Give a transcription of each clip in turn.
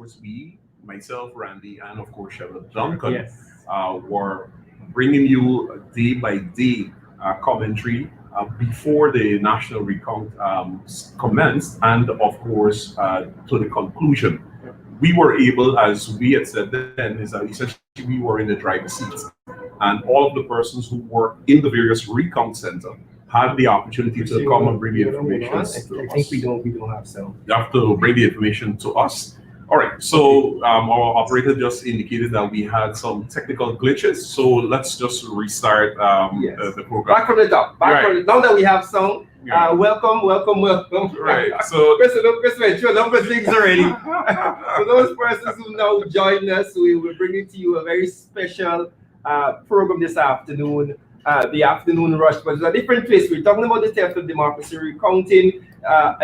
course, myself, Randy, and of course, Shepard Duncan, Yes. were bringing you day by day commentary before the national recount commenced, and of course, to the conclusion. We were able, as we had said then, is that essentially we were in the driver's seats, and all of the persons who work in the various recount center had the opportunity to come and bring the information to I think us. we don't have sound. You have to bring the information to us. All right, so our operator just indicated that we had some technical glitches, so let's just restart Yes. the program. Back from the top. Now that we have sound, Yeah. welcome. Right, so Chris, your number things already. For those persons who now joined us, we will bring to you a very special program this afternoon. The afternoon rush, but it's a different twist. We're talking about the theft of democracy, recounting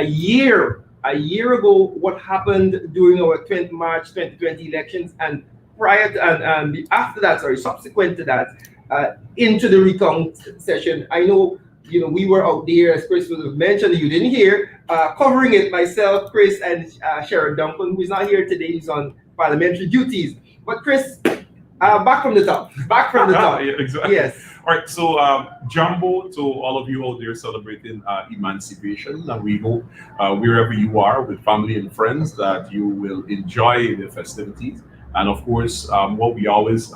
a year ago what happened during our 20 March 2020 elections, and prior to, and after that, subsequent to that, into the recount session. I know, we were out there, as Chris would have mentioned, you didn't hear, covering it myself, Chris, and Sharon Duncan, who's not here today, he's on parliamentary duties. But Chris, back from the top. Yeah, exactly. Yes. All right, so Jumbo, to all of you out there celebrating emancipation, and we hope wherever you are with family and friends that you will enjoy the festivities. And of course, what we always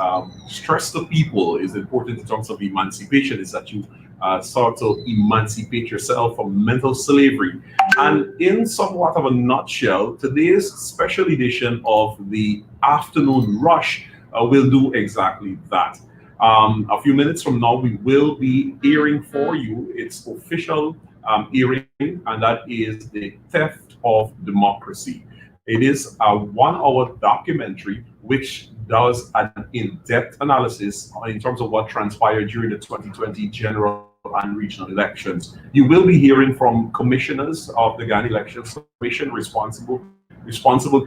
stress to people is important in terms of emancipation is that you start to emancipate yourself from mental slavery. And in somewhat of a nutshell, today's special edition of the Afternoon Rush will do exactly that. A few minutes from now, we will be airing for you its official airing, and that is the theft of democracy. It is a 1 hour documentary which does an in-depth analysis in terms of what transpired during the 2020 general and regional elections. You will be hearing from commissioners of the Ghana Elections Commission responsible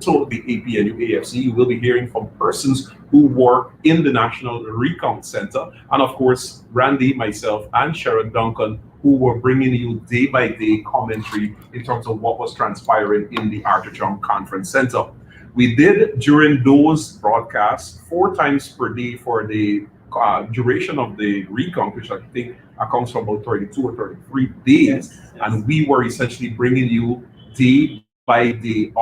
to the APNU AFC. You will be hearing from persons who work in the National Recount Center, and of course, Randy, myself, and Sharon Duncan, who were bringing you day by day commentary in terms of what was transpiring in the Arthur Chong Conference Center. We did, during those broadcasts, 4 times per day for the duration of the recount, which I think accounts for about 32 or 33 days. Yes. And we were essentially bringing you day by day,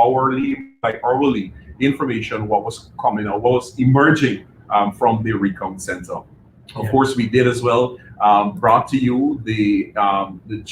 by hourly information, what was coming out, what was emerging from the recount center. Of course, we did as well brought to you the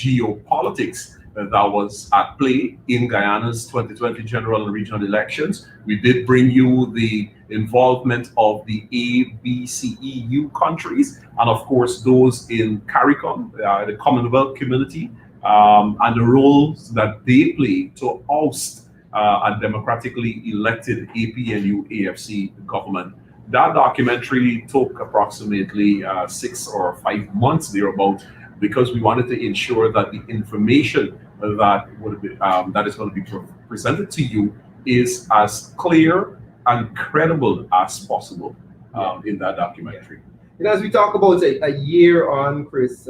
geopolitics that was at play in Guyana's 2020 general and regional elections. We did bring you the involvement of the ABCEU countries, and of course those in CARICOM, the Commonwealth Community, and the roles that they play to oust a democratically elected APNU AFC government. That documentary took approximately 6 or 5 months thereabout, because we wanted to ensure that the information that is going to be presented to you is as clear and credible as possible in that documentary. As we talk about a year on, Chris,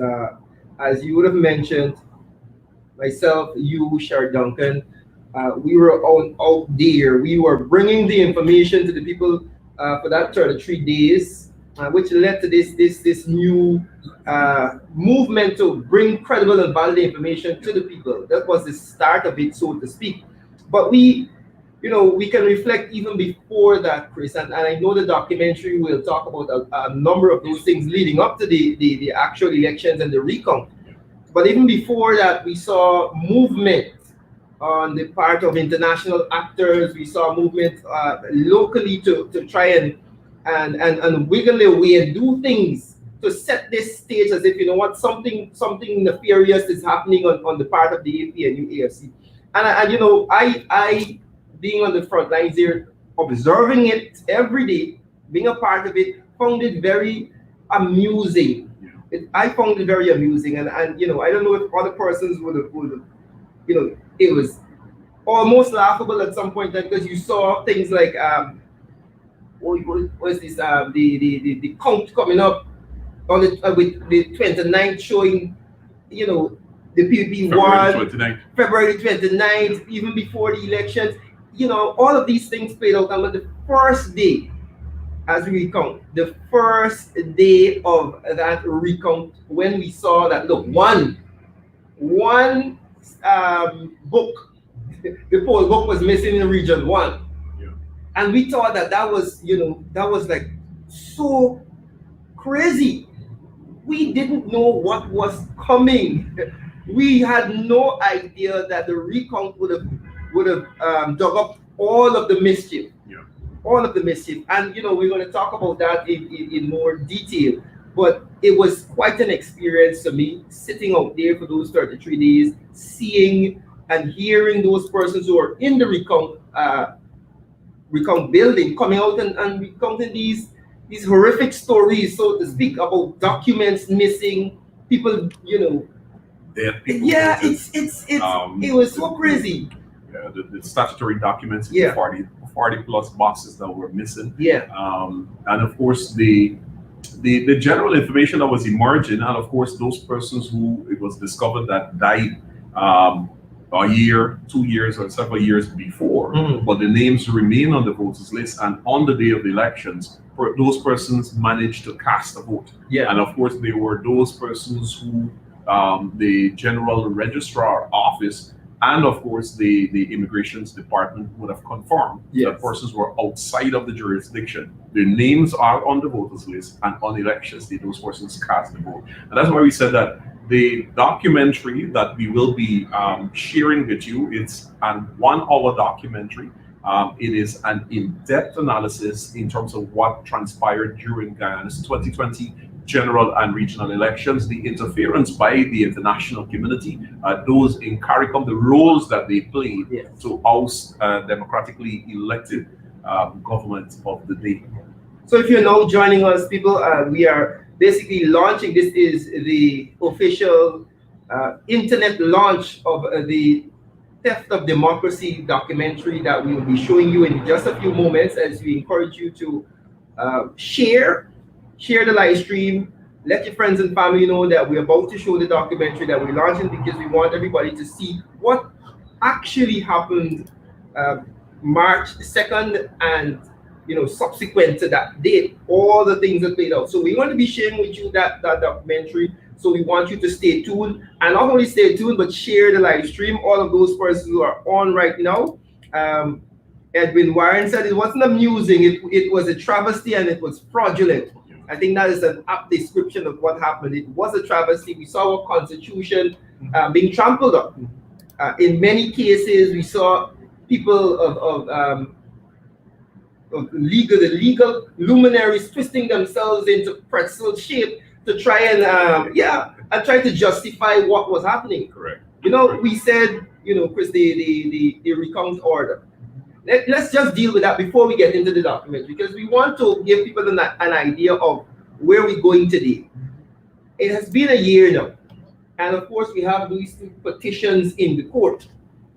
as you would have mentioned, myself, you, Sharon Duncan, we were out there. We were bringing the information to the people for that 33 days, which led to this new movement to bring credible and valid information to the people. That was the start of it, so to speak. But we can reflect even before that, Chris, and I know the documentary will talk about a number of those things leading up to the actual elections and the recount. But even before that, we saw movement on the part of international actors. We saw movement locally to try and wiggle away and do things to set this stage as if, something nefarious is happening on the part of the APNU AFC. And I being on the front lines here, observing it every day, being a part of it, found it very amusing. I found it very amusing, and I don't know if other persons would have, it was almost laughable at some point, because you saw things like what was this the count coming up on with the 29th showing, the PPP won February 29th. February 29th, even before the elections. all of these things played out. And on the first day, as we recount, the first day of that recount, when we saw that, look, one book, the poll book was missing in region one. Yeah. And we thought that was, that was like so crazy. We didn't know what was coming. We had no idea that the recount would have dug up all of the mischief. Yeah. All of the mischief. And we're going to talk about that in more detail. But it was quite an experience for me sitting out there for those 33 days, seeing and hearing those persons who are in the recount building coming out and recounting these horrific stories, so to speak, about documents missing, people, Dead people. yeah, it was so crazy. Yeah, the statutory documents, Yeah. 40 plus boxes that were missing. Yeah. And of course, the general information that was emerging, and of course, those persons who it was discovered that died a year, 2 years, or several years before, but the names remain on the voters list, and on the day of the elections, those persons managed to cast a vote. Yeah. And of course, they were those persons who the General Registrar Office and of course the Immigrations Department would have confirmed Yes. that persons were outside of the jurisdiction. Their names are on the voters list, and on elections day those persons cast the vote. And that's why we said that the documentary that we will be sharing with you, it's an 1 hour documentary. It is an in-depth analysis in terms of what transpired during Guyana's 2020 general and regional elections, the interference by the international community, those in CARICOM, the roles that they played Yes. to oust democratically elected government of the day. So if you're now joining us, people, we are basically launching. This is the official internet launch of the Theft of Democracy documentary that we will be showing you in just a few moments, as we encourage you to share the live stream. Let your friends and family know that we're about to show the documentary that we're launching, because we want everybody to see what actually happened March 2nd and subsequent to that date, all the things that played out. So we want to be sharing with you that documentary. So we want you to stay tuned, and not only stay tuned, but share the live stream. All of those persons who are on right now. Edwin Warren said it wasn't amusing, it was a travesty and it was fraudulent. I think that is an apt description of what happened. It was a travesty. We saw our constitution being trampled up. In many cases, we saw people of the legal luminaries twisting themselves into pretzel shape to try and try to justify what was happening. Correct. We said, Chris, the recount order. Let's just deal with that before we get into the document, because we want to give people an idea of where we're going today. It has been a year now, and of course we have these petitions in the court.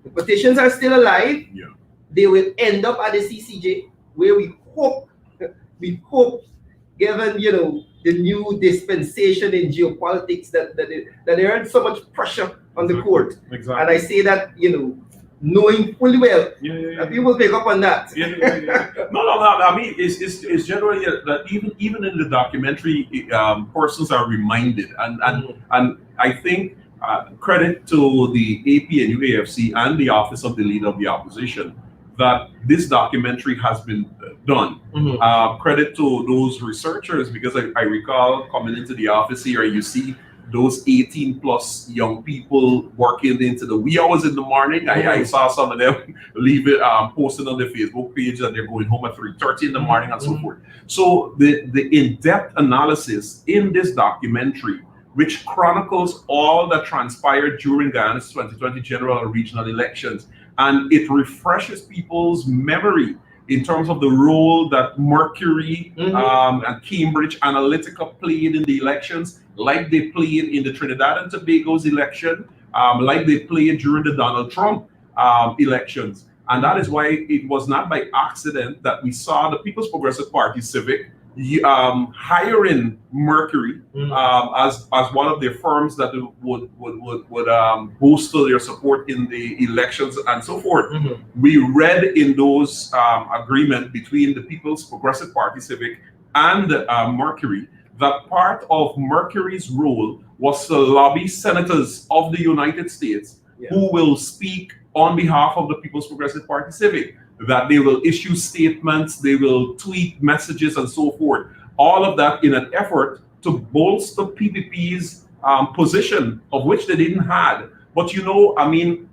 The petitions are still alive. Yeah. They will end up at the CCJ, where we hope, given the new dispensation in geopolitics, that there isn't so much pressure on the court. Exactly. And I say that knowing fully well Yeah. that people pick up on that. Yeah. No. I mean, it's generally that even in the documentary, persons are reminded, and I think credit to the APNU AFC and the Office of the Leader of the Opposition that this documentary has been done. Credit to those researchers, because I recall coming into the office here, you see those 18 plus young people working into the wee hours in the morning. I saw some of them leave it posting on their Facebook page that they're going home at 3:30 in the morning and so forth. So the in-depth analysis in this documentary, which chronicles all that transpired during Guyana's 2020 general and regional elections, and it refreshes people's memory in terms of the role that Mercury and Cambridge Analytica played in the elections, like they played in the Trinidad and Tobago's election, like they played during the Donald Trump elections. And that is why it was not by accident that we saw the People's Progressive Party Civic hiring Mercury Mm. as one of their firms that would bolster their support in the elections and so forth. Mhm. We read in those agreement between the People's Progressive Party Civic and Mercury that part of Mercury's role was to lobby senators of the United States Yeah. who will speak on behalf of the People's Progressive Party Civic, that they will issue statements, they will tweet messages, and so forth. All of that in an effort to bolster PPP's position, of which they didn't had. But you know, I mean,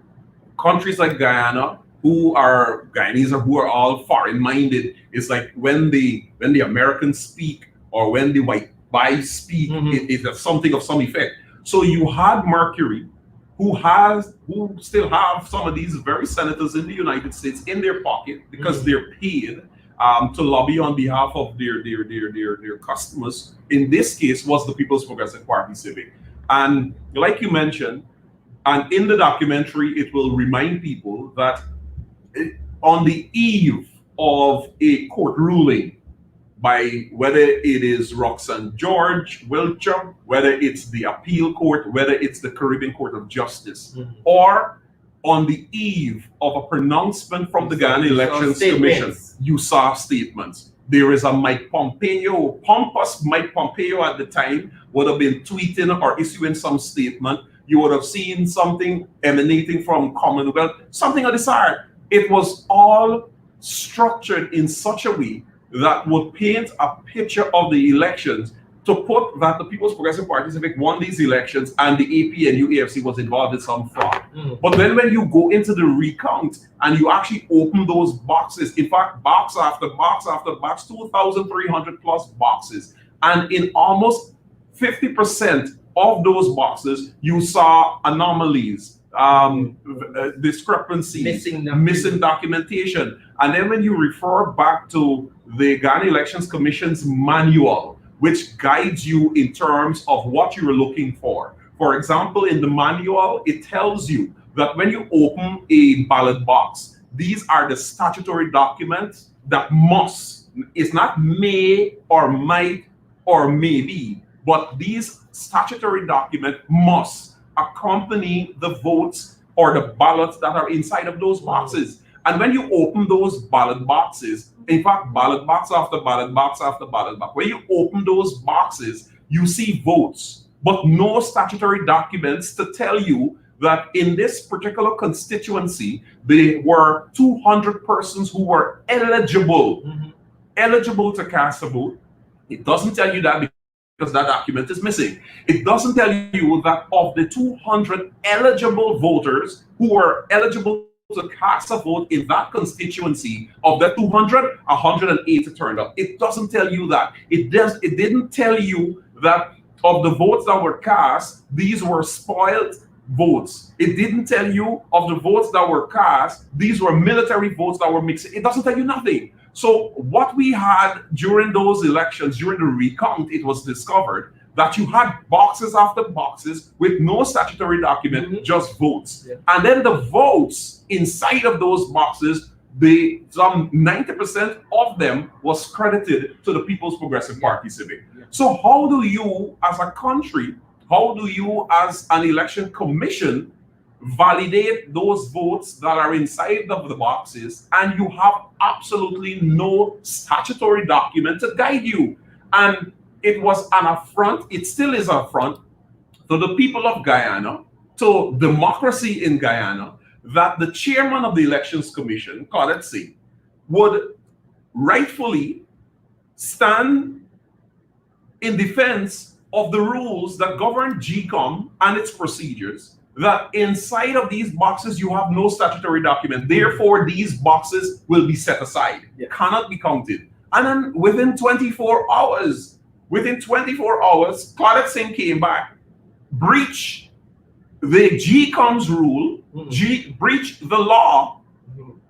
countries like Guyana, who are Guyanese or who are all foreign minded, it's like when the Americans speak or when the white guys speak, Mhm. it is something of some effect. So you had Mercury, who still have some of these very senators in the United States in their pocket because Mhm. they're paid to lobby on behalf of their customers. In this case, was the People's Progressive Party Civic, and like you mentioned, and in the documentary, it will remind people that on the eve of a court ruling by whether it is Roxanne George Wiltshire, whether it's the appeal court, whether it's the Caribbean Court of Justice, Mhm. or on the eve of a pronouncement from the Ghana You saw Elections Commission, statements. you saw statements. There is a Mike Pompeo, pompous Mike Pompeo at the time would have been tweeting or issuing some statement. You would have seen something emanating from Commonwealth, something of the sort. It was all structured in such a way that would paint a picture of the elections to put that the People's Progressive Party Civic won these elections and the APNU AFC was involved in some fraud. Mhm. But then when you go into the recount and you actually open those boxes, in fact, box after box after box, 2,300 plus boxes, and in almost 50% of those boxes, you saw anomalies, discrepancies, missing documentation. And then when you refer back to the Ghana Elections Commission's manual, which guides you in terms of what you are looking for. For example, in the manual, it tells you that when you open a ballot box, these are the statutory documents that must, it's not may or might or maybe, but these statutory documents must accompany the votes or the ballots that are inside of those boxes. And when you open those ballot boxes, in fact, ballot box after ballot box after ballot box, when you open those boxes, you see votes, but no statutory documents to tell you that in this particular constituency, there were 200 persons who were eligible, eligible to cast a vote. It doesn't tell you that because that document is missing. It doesn't tell you that of the 200 eligible voters who were eligible to cast a vote in that constituency, of the 200, 108 turned up. It doesn't tell you that. It didn't tell you that of the votes that were cast, these were spoiled votes. It didn't tell you of the votes that were cast, these were military votes that were mixed. It doesn't tell you nothing. So what we had during those elections, during the recount, it was discovered that you had boxes after boxes with no statutory document, just votes. Yeah. And then the votes inside of those boxes, some 90% of them was credited to the People's Progressive Party Civic. Yeah. So how do you, as a country, how do you, as an election commission, validate those votes that are inside of the boxes and you have absolutely no statutory document to guide you? And it was an affront, it still is an affront to the people of Guyana, to democracy in Guyana, that the chairman of the Elections Commission, Khaled Singh, would rightfully stand in defense of the rules that govern GCOM and its procedures, that inside of these boxes you have no statutory document. Therefore, these boxes will be set aside, cannot be counted. And then within 24 hours, Khaled Singh came back, breached the GCOM's rule, breached the law,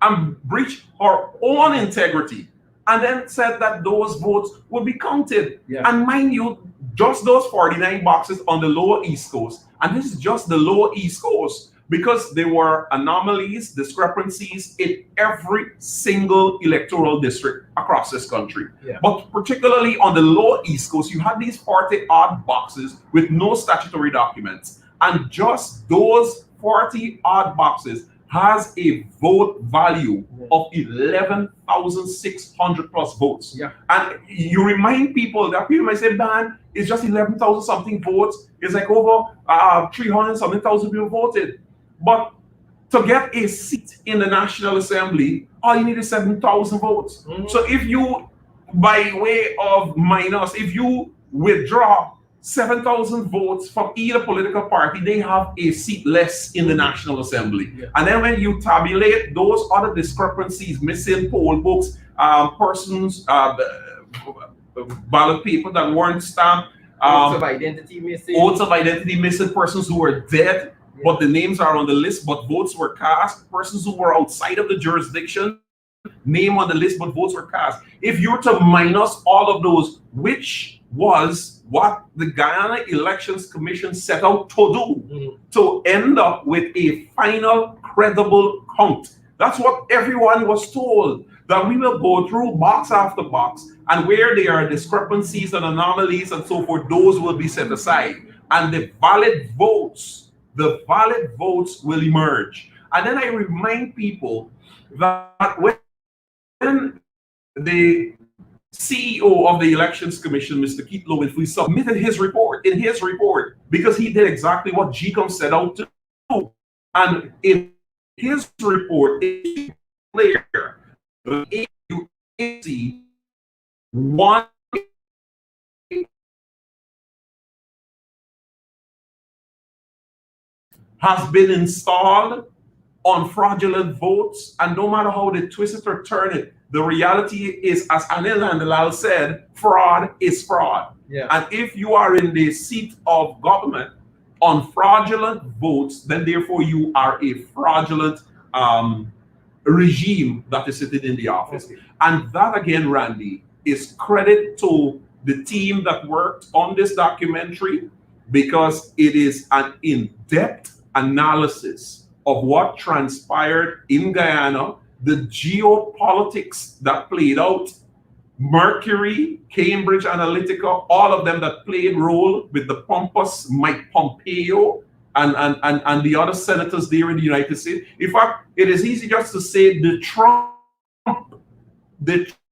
and breached her own integrity, and then said that those votes would be counted. Yeah. And mind you, just those 49 boxes on the lower East Coast, and this is just the lower East Coast, because there were anomalies, discrepancies in every single electoral district across this country. Yeah. But particularly on the lower East Coast, you had these 40 odd boxes with no statutory documents. And just those 40 odd boxes has a vote value of 11,600 plus votes. Yeah. And you remind people that people might say, man, it's just 11,000 something votes. It's like over 300 something thousand people voted. But to get a seat in the National Assembly, all you need is 7,000 votes. So if you, by way of minus, if you withdraw 7,000 votes from either political party, they have a seat less in the National Assembly. Yeah. And then when you tabulate those other discrepancies, missing poll books, persons, ballot paper that weren't stamped, Oaths of identity missing. oaths of identity missing, persons who were dead, but the names are on the list, but votes were cast, persons who were outside of the jurisdiction, name on the list, but votes were cast. If you were to minus all of those, which was what the Guyana Elections Commission set out to do, to end up with a final credible count. That's what everyone was told, that we will go through box after box, and where there are discrepancies and anomalies and so forth, those will be set aside. And the valid votes will emerge. And then I remind people that when the CEO of the Elections Commission, Mr. Keith Lowenfley, submitted his report, because he did exactly what GECOM set out to do. And in his report, it's clear the AUC one has been installed on fraudulent votes, and no matter how they twist it or turn it, the reality is, as Anil Nandlal said, fraud is fraud. Yeah. And if you are in the seat of government on fraudulent votes, then therefore you are a fraudulent regime that is sitting in the office. Okay. And that again, Randy, is credit to the team that worked on this documentary, because it is an in-depth analysis of what transpired in Guyana, the geopolitics that played out, Mercury, Cambridge Analytica, all of them that played role with the pompous Mike Pompeo and the other senators there in the United States. In fact, it is easy just to say the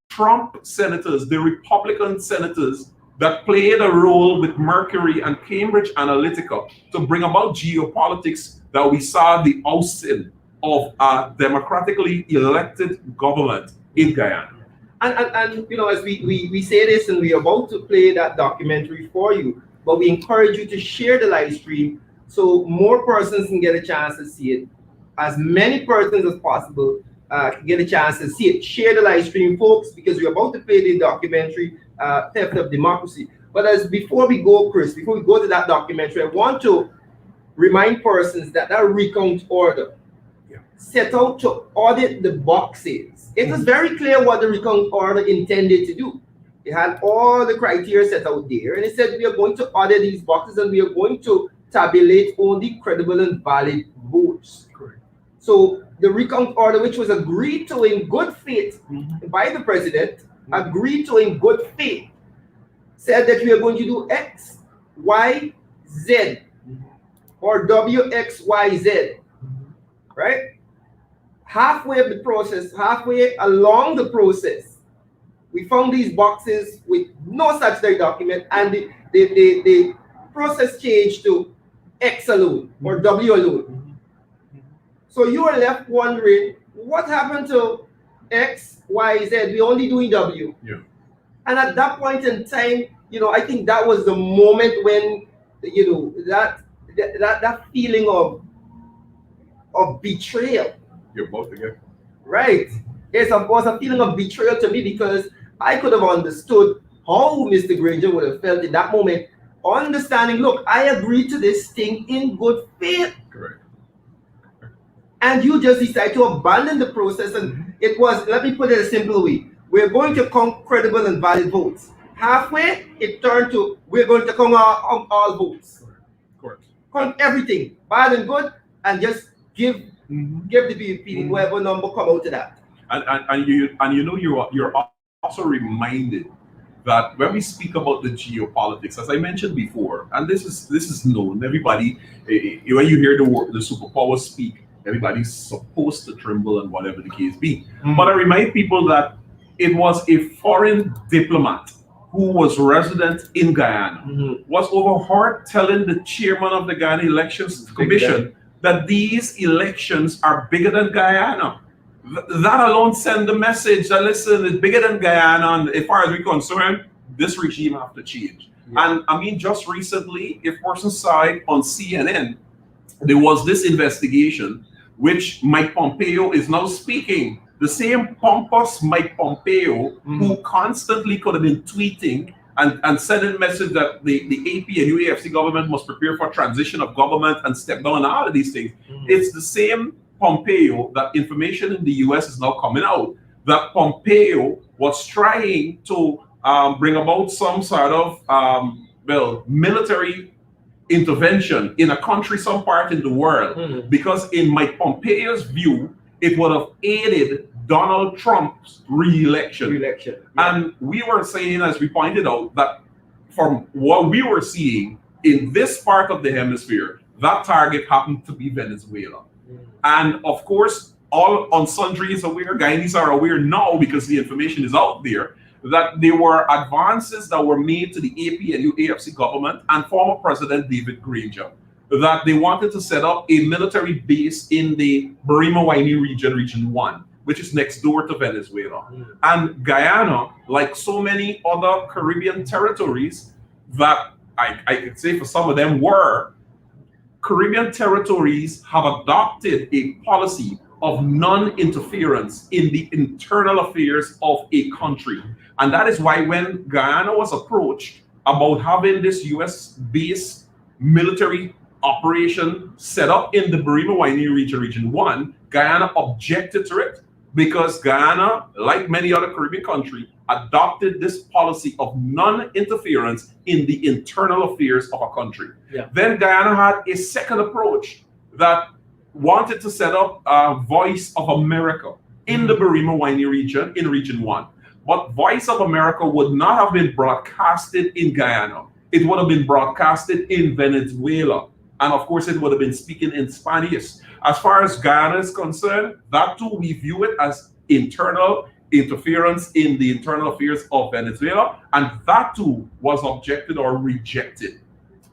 Trump senators, the Republican senators that played a role with Mercury and Cambridge Analytica to bring about geopolitics that we saw the ousting of a democratically elected government in Guyana. And you know, as we say this, and we're about to play that documentary for you, but we encourage you to share the live stream so more persons can get a chance to see it. As many persons as possible can get a chance to see it. Share the live stream, folks, because we're about to play the documentary, Theft of Democracy. But before we go, Chris, before we go to that documentary, I want to remind persons that recount order set out to audit the boxes. It was very clear what the recount order intended to do. It had all the criteria set out there, and it said we are going to audit these boxes and we are going to tabulate only credible and valid votes. Correct. So the recount order, which was agreed to in good faith by the president, agreed to in good faith, said that we are going to do X, Y, Z, or W, X, Y, Z, right? Halfway of the process, halfway along the process, we found these boxes with no statutory document, and the process changed to X alone or W alone. So you are left wondering, what happened to X, Y, Z? We're only doing W. Yeah. And at that point in time, you know, I think that was the moment when, you know, that feeling of betrayal. You're both together. Right. Yes, of course, a feeling of betrayal to me, because I could have understood how Mr. Granger would have felt in that moment, understanding, look, I agreed to this thing in good faith. Correct. And you just decide to abandon the process. And it was, let me put it a simple way, we're going to count credible and valid votes. Halfway, it turned to, we're going to count all votes. Correct. Count everything, bad and good, and just give Mhm. the PPP whatever number come out to that. And you know you're also reminded that when we speak about the geopolitics, as I mentioned before, and this is known, everybody when you hear the superpowers speak, everybody's supposed to tremble and whatever the case be. But I remind people that it was a foreign diplomat who was resident in Guyana was overheard telling the chairman of the Guyana Elections Commission that these elections are bigger than Guyana. That alone send the message that listen, it's bigger than Guyana, and as far as we're concerned, this regime have to change. And I mean, just recently, a person saw it on CNN. There was this investigation which Mike Pompeo is now speaking. The same pompous Mike Pompeo who constantly could have been tweeting and sending message that the AP and UAFC government must prepare for transition of government and step down and all of these things. It's the same Pompeo that information in the US is now coming out that Pompeo was trying to bring about some sort of military intervention in a country, some part in the world, because in Mike Pompeo's view, it would have aided Donald Trump's re-election. And we were saying, as we pointed out, that from what we were seeing in this part of the hemisphere, that target happened to be Venezuela. And of course, all on sundries aware, Guyanese are aware now because the information is out there, that there were advances that were made to the AP and UAFC government and former President David Granger that they wanted to set up a military base in the Barima-Waini region, Region 1, which is next door to Venezuela. And Guyana, like so many other Caribbean territories that I could say for some of them were, Caribbean territories have adopted a policy of non-interference in the internal affairs of a country. And that is why when Guyana was approached about having this US-based military operation set up in the Barima-Waini region, Region 1, Guyana objected to it because Guyana, like many other Caribbean countries, adopted this policy of non-interference in the internal affairs of a country. Then Guyana had a second approach that wanted to set up a Voice of America in the Barima-Waini region, in Region 1. But Voice of America would not have been broadcasted in Guyana. It would have been broadcasted in Venezuela. And of course, it would have been speaking in Spanish. As far as Guyana is concerned, that too, we view it as internal interference in the internal affairs of Venezuela. And that too was objected or rejected.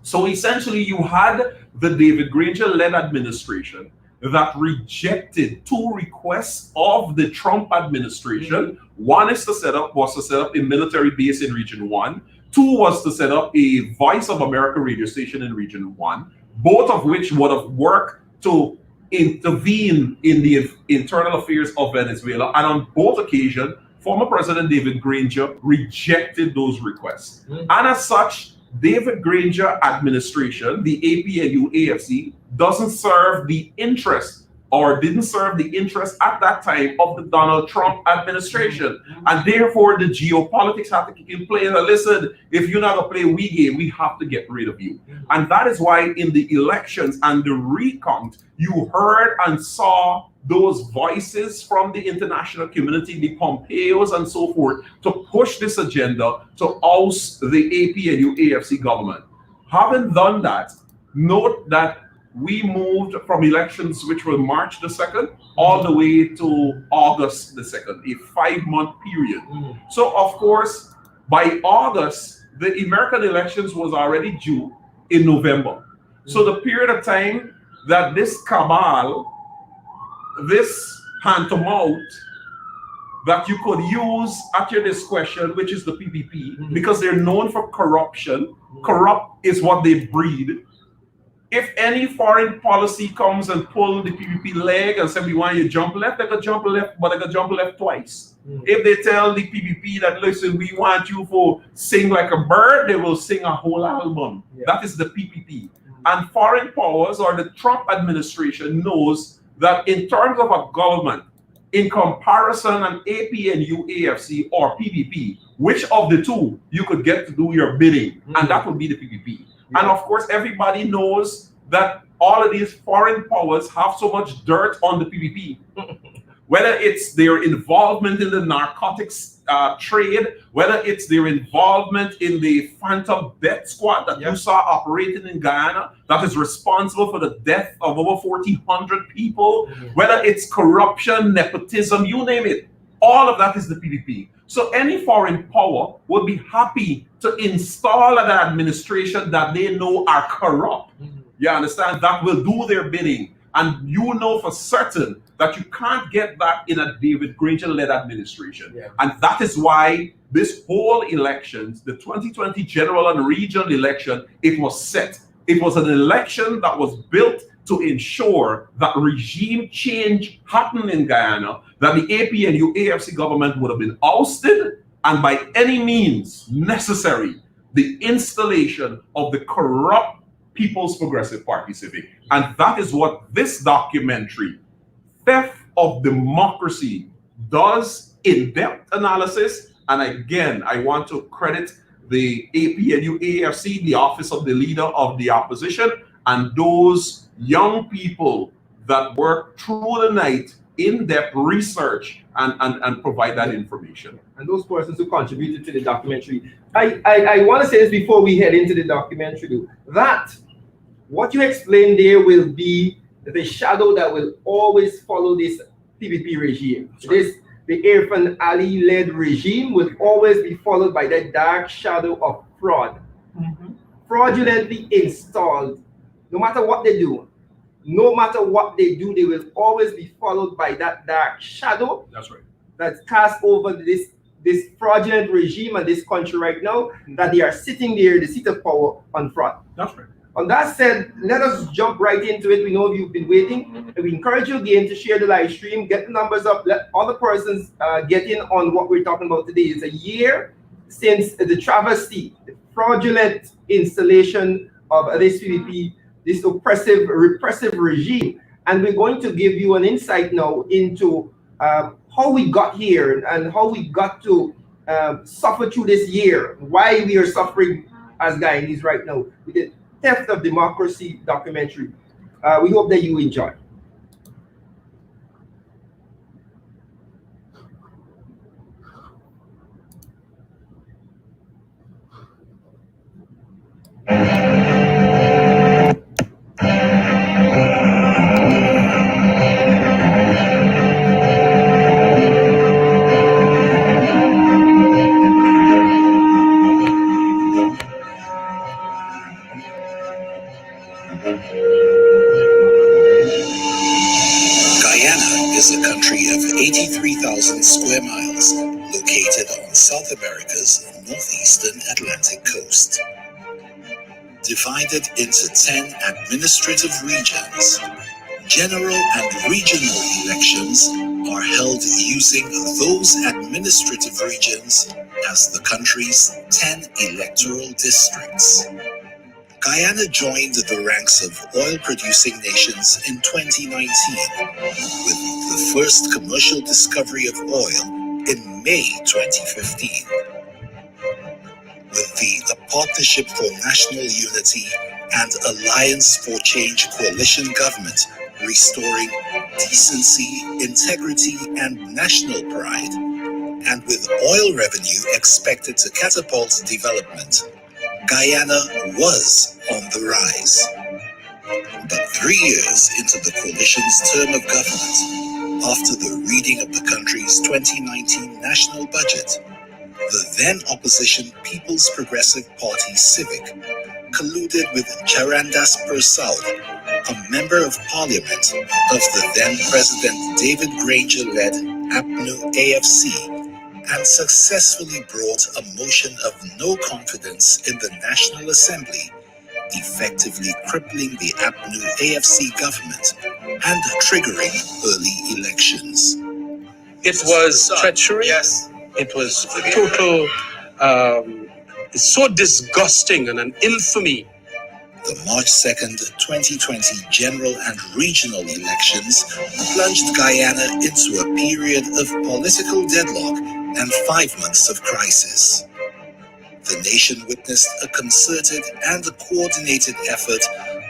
So essentially, you had the David Granger-led administration that rejected two requests of the Trump administration. One was to set up a military base in Region 1. Two was to set up a Voice of America radio station in Region 1, both of which would have worked to intervene in the internal affairs of Venezuela. And on both occasions, former President David Granger rejected those requests. And as such, David Granger administration, the AP and UAFC, doesn't serve the interest or didn't serve the interest at that time of the Donald Trump administration. And therefore, the geopolitics have to kick in play. And listen, if you're not going to play we game, we have to get rid of you. And that is why in the elections and the recount, you heard and saw those voices from the international community, the Pompeos and so forth, to push this agenda to oust the AP and UAFC government. Having done that, note that we moved from elections which were March the 2nd all the way to August the 2nd, a 5-month period. So of course, by August, the American elections was already due in November. So the period of time that this cabal, this hand-to-mouth that you could use at your discretion, which is the PPP, because they're known for corruption. Corrupt is what they breed. If any foreign policy comes and pull the PPP leg and say, we want you to jump left, they could jump left, but they could jump left twice. If they tell the PPP that, listen, we want you to sing like a bird, they will sing a whole album. That is the PPP. And foreign powers or the Trump administration knows that in terms of a government, in comparison an AP and UAFC or PPP, which of the two you could get to do your bidding, and that would be the PPP. And of course, everybody knows that all of these foreign powers have so much dirt on the PPP. Whether it's their involvement in the narcotics trade, whether it's their involvement in the Phantom Death Squad that you saw operating in Guyana, that is responsible for the death of over 1,400 people, whether it's corruption, nepotism, you name it, all of that is the PPP. So any foreign power would be happy to install an administration that they know are corrupt. You understand? That will do their bidding. And you know for certain that you can't get that in a David Granger-led administration. And that is why this whole elections, the 2020 general and regional election, it was set. It was an election that was built to ensure that regime change happened in Guyana, that the APNU AFC government would have been ousted, and by any means necessary, the installation of the corrupt People's Progressive Party Civic. And that is what this documentary, Theft of Democracy, does in-depth analysis. And again, I want to credit the APNU AFC, the Office of the Leader of the Opposition, and those young people that work through the night in-depth research and provide that information. And those persons who contributed to the documentary. I want to say this before we head into the documentary, though, that what you explained there will be the shadow that will always follow this PPP regime. Right. The Irfan Ali-led regime will always be followed by that dark shadow of fraud. Fraudulently installed. No matter what they do, they will always be followed by that dark shadow. That's right. That's cast over this fraudulent regime and this country right now, that they are sitting there, the seat of power on fraud. That's right. On that said, let us jump right into it. We know you've been waiting. And we encourage you again to share the live stream, get the numbers up, let other persons get in on what we're talking about today. It's a year since the travesty, the fraudulent installation of this PPP, this oppressive, repressive regime. And we're going to give you an insight now into how we got here and how we got to suffer through this year, why we are suffering as Guyanese right now with the Theft of Democracy documentary. We hope that you enjoy. Guyana is a country of 83,000 square miles located on South America's northeastern Atlantic coast. Divided into 10 administrative regions, general and regional elections are held using those administrative regions as the country's 10 electoral districts. Guyana joined the ranks of oil-producing nations in 2019, with the first commercial discovery of oil in May 2015. With the Partnership for National Unity and Alliance for Change coalition government restoring decency, integrity, and national pride, and with oil revenue expected to catapult development, Guyana was on the rise. But 3 years into the coalition's term of government, after the reading of the country's 2019 national budget, the then opposition People's Progressive Party Civic colluded with Charandas Persaud, a member of parliament of the then President David Granger-led APNU AFC, and successfully brought a motion of no confidence in the National Assembly, effectively crippling the APNU AFC government and triggering early elections. It was treachery. Yes. It was total, so disgusting and an infamy. The March 2nd, 2020 general and regional elections plunged Guyana into a period of political deadlock and 5 months of crisis. The nation witnessed a concerted and coordinated effort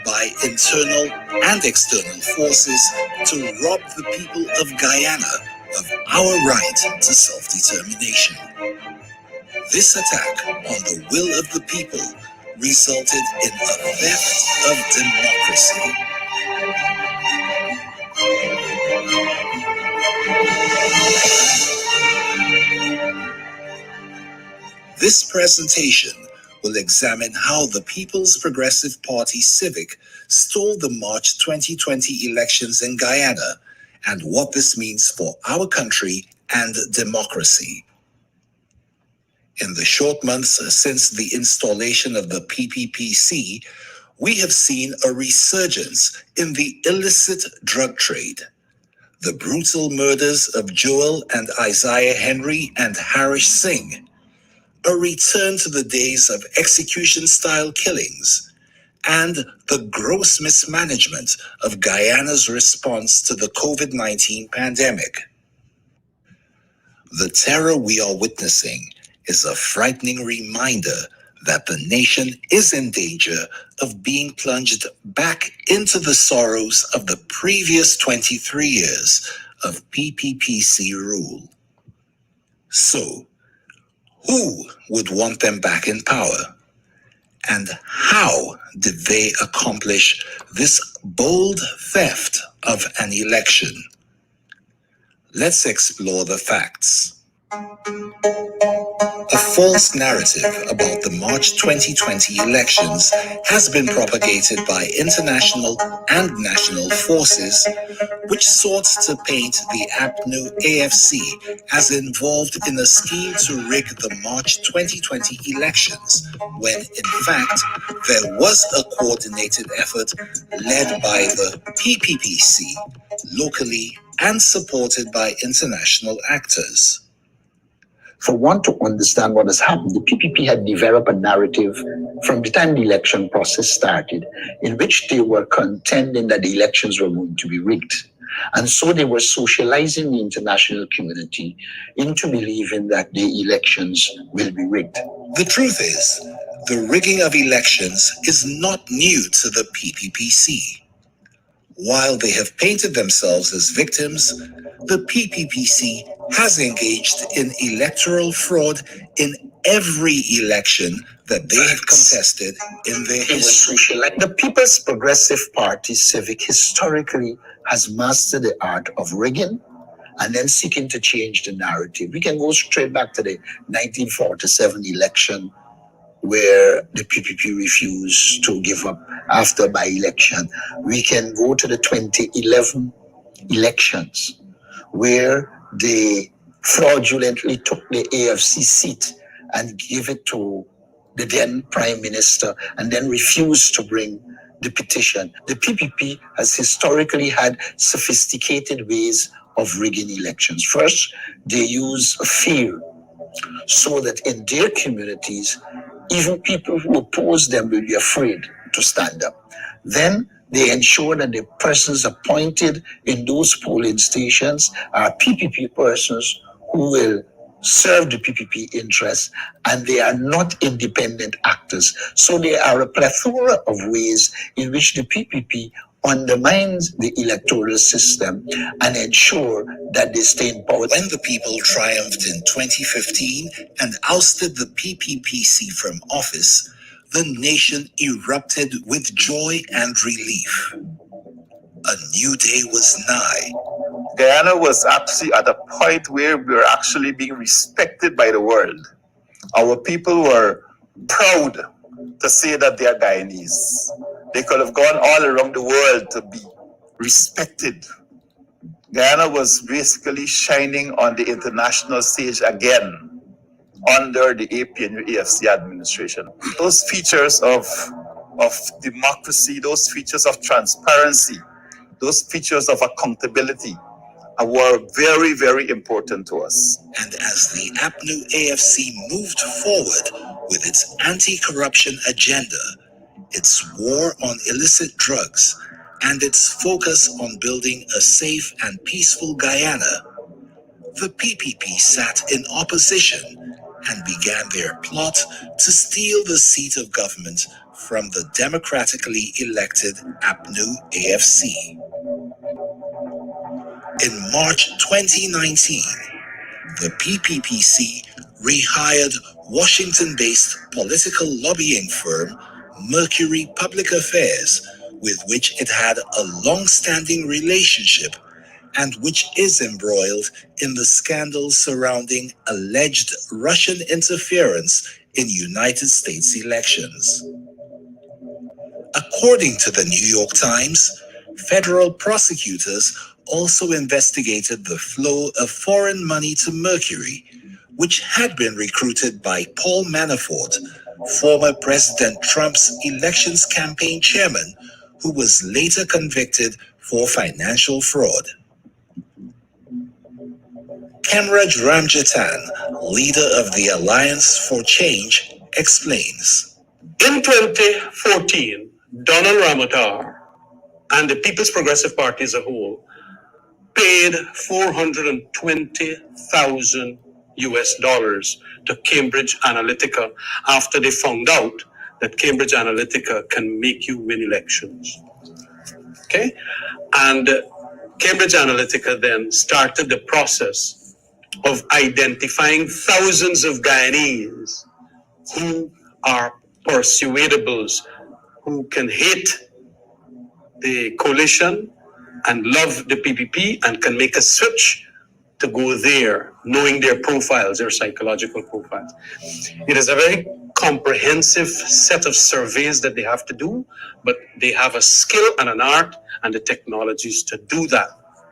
by internal and external forces to rob the people of Guyana of our right to self-determination. This attack on the will of the people resulted in a theft of democracy. This presentation will examine how the People's Progressive Party Civic stole the March 2020 elections in Guyana and what this means for our country and democracy. In the short months since the installation of the PPPC, we have seen a resurgence in the illicit drug trade. The brutal murders of Joel and Isaiah Henry and Harish Singh, a return to the days of execution-style killings, and the gross mismanagement of Guyana's response to the COVID-19 pandemic. The terror we are witnessing is a frightening reminder that the nation is in danger of being plunged back into the sorrows of the previous 23 years of PPPC rule. So, who would want them back in power? And how did they accomplish this bold theft of an election? Let's explore the facts. A false narrative about the March 2020 elections has been propagated by international and national forces which sought to paint the APNU AFC as involved in a scheme to rig the March 2020 elections, when in fact there was a coordinated effort led by the PPPC locally and supported by international actors. For one to understand what has happened, the PPP had developed a narrative from the time the election process started, in which they were contending that the elections were going to be rigged. And so they were socializing the international community into believing that the elections will be rigged. The truth is, the rigging of elections is not new to the PPPC. While they have painted themselves as victims, the PPPC has engaged in electoral fraud in every election that they have contested in their history. The People's Progressive Party Civic historically has mastered the art of rigging and then seeking to change the narrative. We can go straight back to the 1947 election, where the PPP refused to give up after by-election. We can go to the 2011 elections, where they fraudulently took the AFC seat and gave it to the then Prime Minister and then refused to bring the petition. The PPP has historically had sophisticated ways of rigging elections. First, they use fear so that in their communities, even people who oppose them will be afraid to stand up. Then they ensure that the persons appointed in those polling stations are PPP persons who will serve the PPP interests, and they are not independent actors. So there are a plethora of ways in which the PPP undermines the electoral system and ensure that they stay in power. When the people triumphed in 2015 and ousted the PPPC from office, the nation erupted with joy and relief. A new day was nigh. Guyana was actually at a point where we were actually being respected by the world. Our people were proud to say that they are Guyanese. They could have gone all around the world to be respected. Guyana was basically shining on the international stage again under the APNU AFC administration. Those features of democracy, those features of transparency, those features of accountability were very, very important to us. And as the APNU AFC moved forward with its anti-corruption agenda, its war on illicit drugs, and its focus on building a safe and peaceful Guyana, the PPP sat in opposition and began their plot to steal the seat of government from the democratically elected APNU AFC. In March 2019, the PPPC rehired Washington-based political lobbying firm Mercury Public Affairs, with which it had a long-standing relationship and which is embroiled in the scandals surrounding alleged Russian interference in United States elections. According to the New York Times, federal prosecutors also investigated the flow of foreign money to Mercury, which had been recruited by Paul Manafort, former President Trump's elections campaign chairman, who was later convicted for financial fraud. Kemraj Ramjatan, leader of the Alliance for Change, explains. In 2014, Donald Ramotar and the People's Progressive Party as a whole paid $420,000 to Cambridge Analytica after they found out that Cambridge Analytica can make you win elections. Okay? And Cambridge Analytica then started the process of identifying thousands of Guyanese who are persuadables, who can hate the coalition and love the PPP and can make a switch to go there, knowing their profiles, their psychological profiles. It is a very comprehensive set of surveys that they have to do, but they have a skill and an art and the technologies to do that.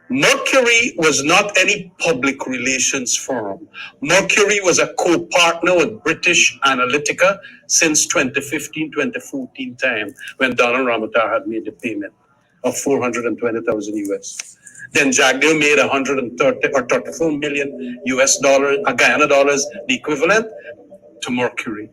Mercury was not any public relations firm. Mercury was a co-partner with British Analytica since 2015-2014 time when Donald Ramotar had made the payment of $420,000 US. Then Jagdeo made 130 or 34 million US dollars, Guyana dollars, the equivalent to Mercury.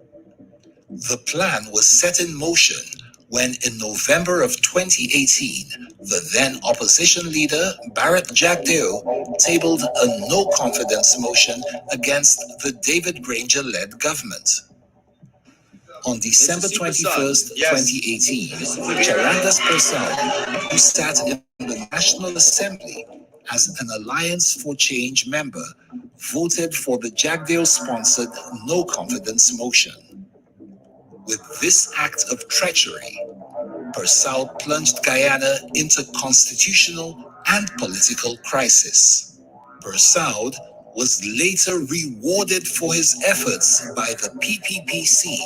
The plan was set in motion when in November of 2018, the then opposition leader, Barrett Jagdeo, tabled a no-confidence motion against the David Granger-led government. On December 21st, 2018, Charandas Prasad, who sat in the National Assembly as an Alliance for Change member, voted for the Jagdeo-sponsored no-confidence motion. With this act of treachery, Persal plunged Guyana into constitutional and political crisis. Persal was later rewarded for his efforts by the PPPC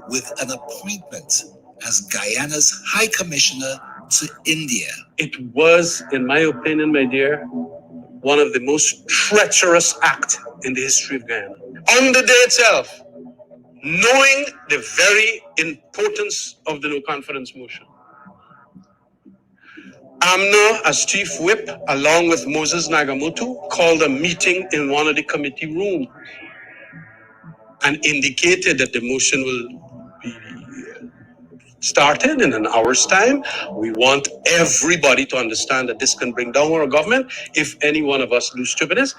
with an appointment as Guyana's High Commissioner to India. It was, in my opinion, my dear, one of the most treacherous acts in the history of Guyana. On the day itself, knowing the very importance of the no-confidence motion, AMNO, as chief whip, along with Moses Nagamoto, called a meeting in one of the committee rooms and indicated that the motion will be started in an hour's time. We want everybody to understand that this can bring down our government if any one of us lose stupidness.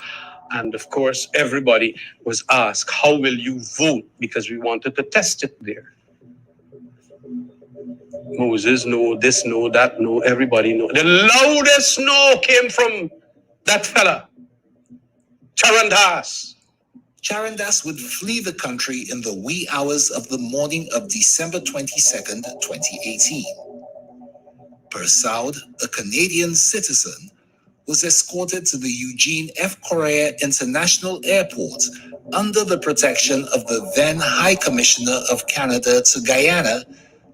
And of course, everybody was asked, how will you vote? Because we wanted to test it there. Moses, no, this, no, that, no, everybody, no. The loudest no came from that fella, Charandas. Charandas would flee the country in the wee hours of the morning of December 22nd, 2018. Persaud, a Canadian citizen, was escorted to the Eugene F. Correa International Airport under the protection of the then High Commissioner of Canada to Guyana,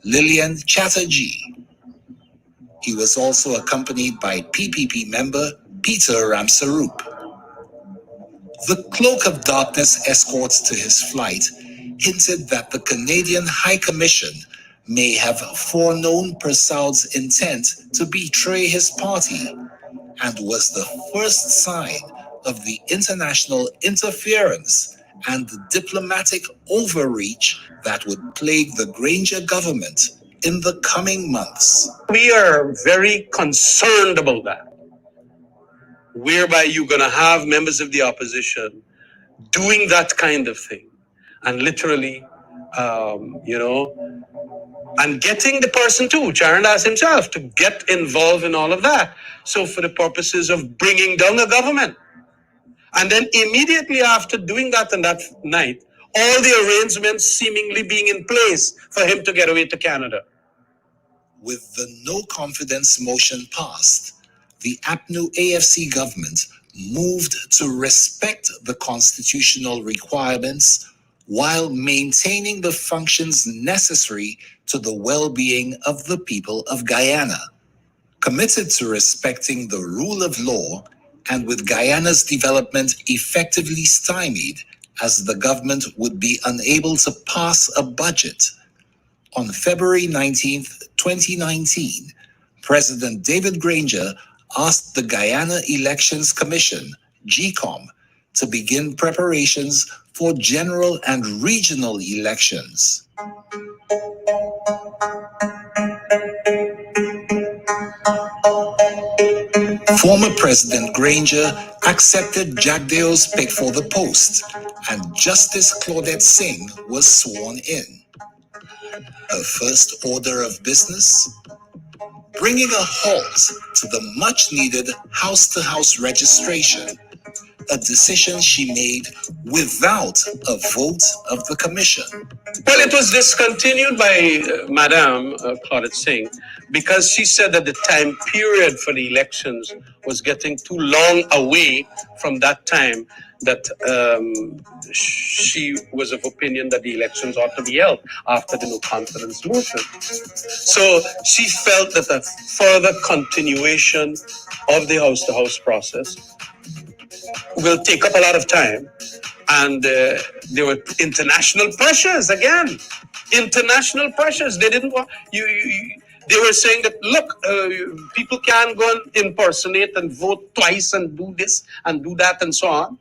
Lilian Chatterjee. He was also accompanied by PPP member Peter Ramsarup. The cloak of darkness escorts to his flight hinted that the Canadian High Commission may have foreknown Persaud's intent to betray his party and was the first sign of the international interference and the diplomatic overreach that would plague the Granger government in the coming months. We are very concerned about that, whereby you're going to have members of the opposition doing that kind of thing. and literally, and getting the person too, Charan Das himself, to get involved in all of that. So for the purposes of bringing down the government. And then immediately after doing that on that night, all the arrangements seemingly being in place for him to get away to Canada. With the no confidence motion passed, the APNU AFC government moved to respect the constitutional requirements while maintaining the functions necessary to the well-being of the people of Guyana. Committed to respecting the rule of law, and with Guyana's development effectively stymied as the government would be unable to pass a budget, on February 19th, 2019, President David Granger asked the Guyana Elections Commission, GECOM, to begin preparations for general and regional elections. Former President Granger accepted Jagdeo's pick for the post, and Justice Claudette Singh was sworn in. Her first order of business? Bringing a halt to the much-needed house-to-house registration, a decision she made without a vote of the commission. Well, it was discontinued by Madame Claudette Singh because she said that the time period for the elections was getting too long away from that time, that she was of opinion that the elections ought to be held after the no confidence motion. So she felt that a further continuation of the house-to-house process will take up a lot of time. And there were international pressures again. International pressures. They didn't want they were saying that, look, people can't go and impersonate and vote twice and do this and do that and so on.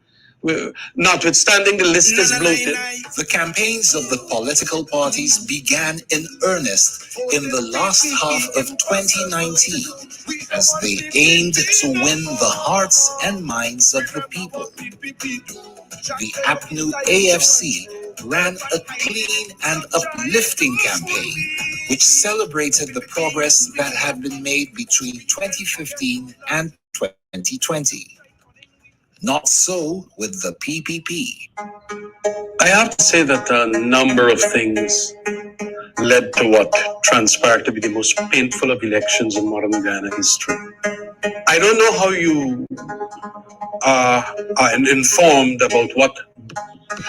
Notwithstanding the list is bloated. The campaigns of the political parties began in earnest in the last half of 2019 as they aimed to win the hearts and minds of the people. The APNU AFC ran a clean and uplifting campaign which celebrated the progress that had been made between 2015 and 2020. Not so with the PPP. I have to say that a number of things led to what transpired to be the most painful of elections in modern Guyana history. I don't know how you are informed about what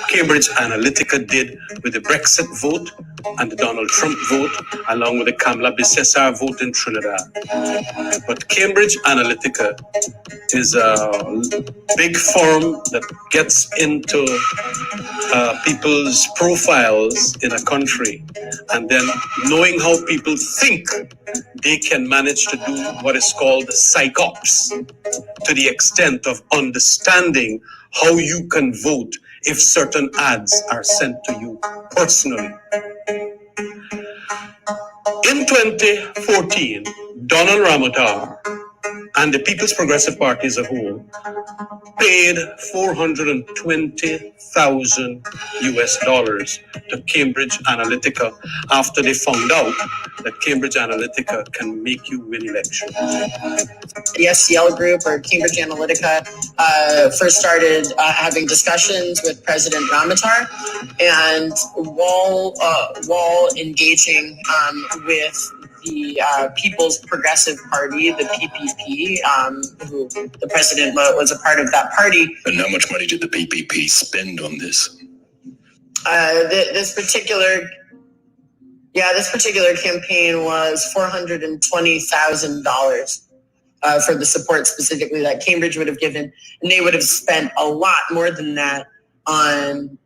Cambridge Analytica did with the Brexit vote and the Donald Trump vote, along with the Kamla Bissessar vote in Trinidad. But Cambridge Analytica is a big firm that gets into people's profiles in a country, and then knowing how people think, they can manage to do what is called psychops, to the extent of understanding how you can vote if certain ads are sent to you personally. In 2014, Donald Ramotar and the People's Progressive Party as a whole paid $420,000 to Cambridge Analytica after they found out that Cambridge Analytica can make you win elections. The SCL group, or Cambridge Analytica, first started having discussions with President Ramotar, and while engaging with the People's Progressive Party, the PPP, who the president was a part of that party. And how much money did the PPP spend on this? This particular campaign was $420,000 for the support specifically that Cambridge would have given, and they would have spent a lot more than that on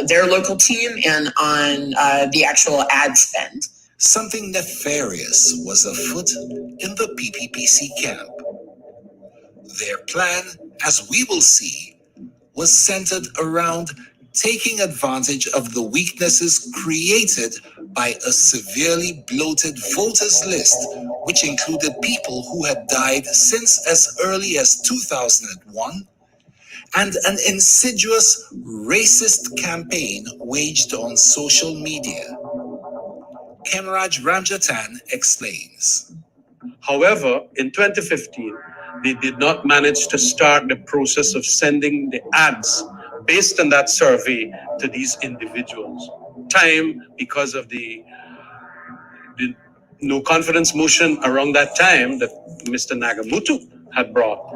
their local team and on the actual ad spend. Something nefarious was afoot in the PPPC camp. Their plan, as we will see, was centered around taking advantage of the weaknesses created by a severely bloated voters list, which included people who had died since as early as 2001 and an insidious racist campaign waged on social media. Kemraj Ramjatan explains. However, in 2015, they did not manage to start the process of sending the ads based on that survey to these individuals. Time, because of the no confidence motion around that time that Mr. Nagamutu had brought,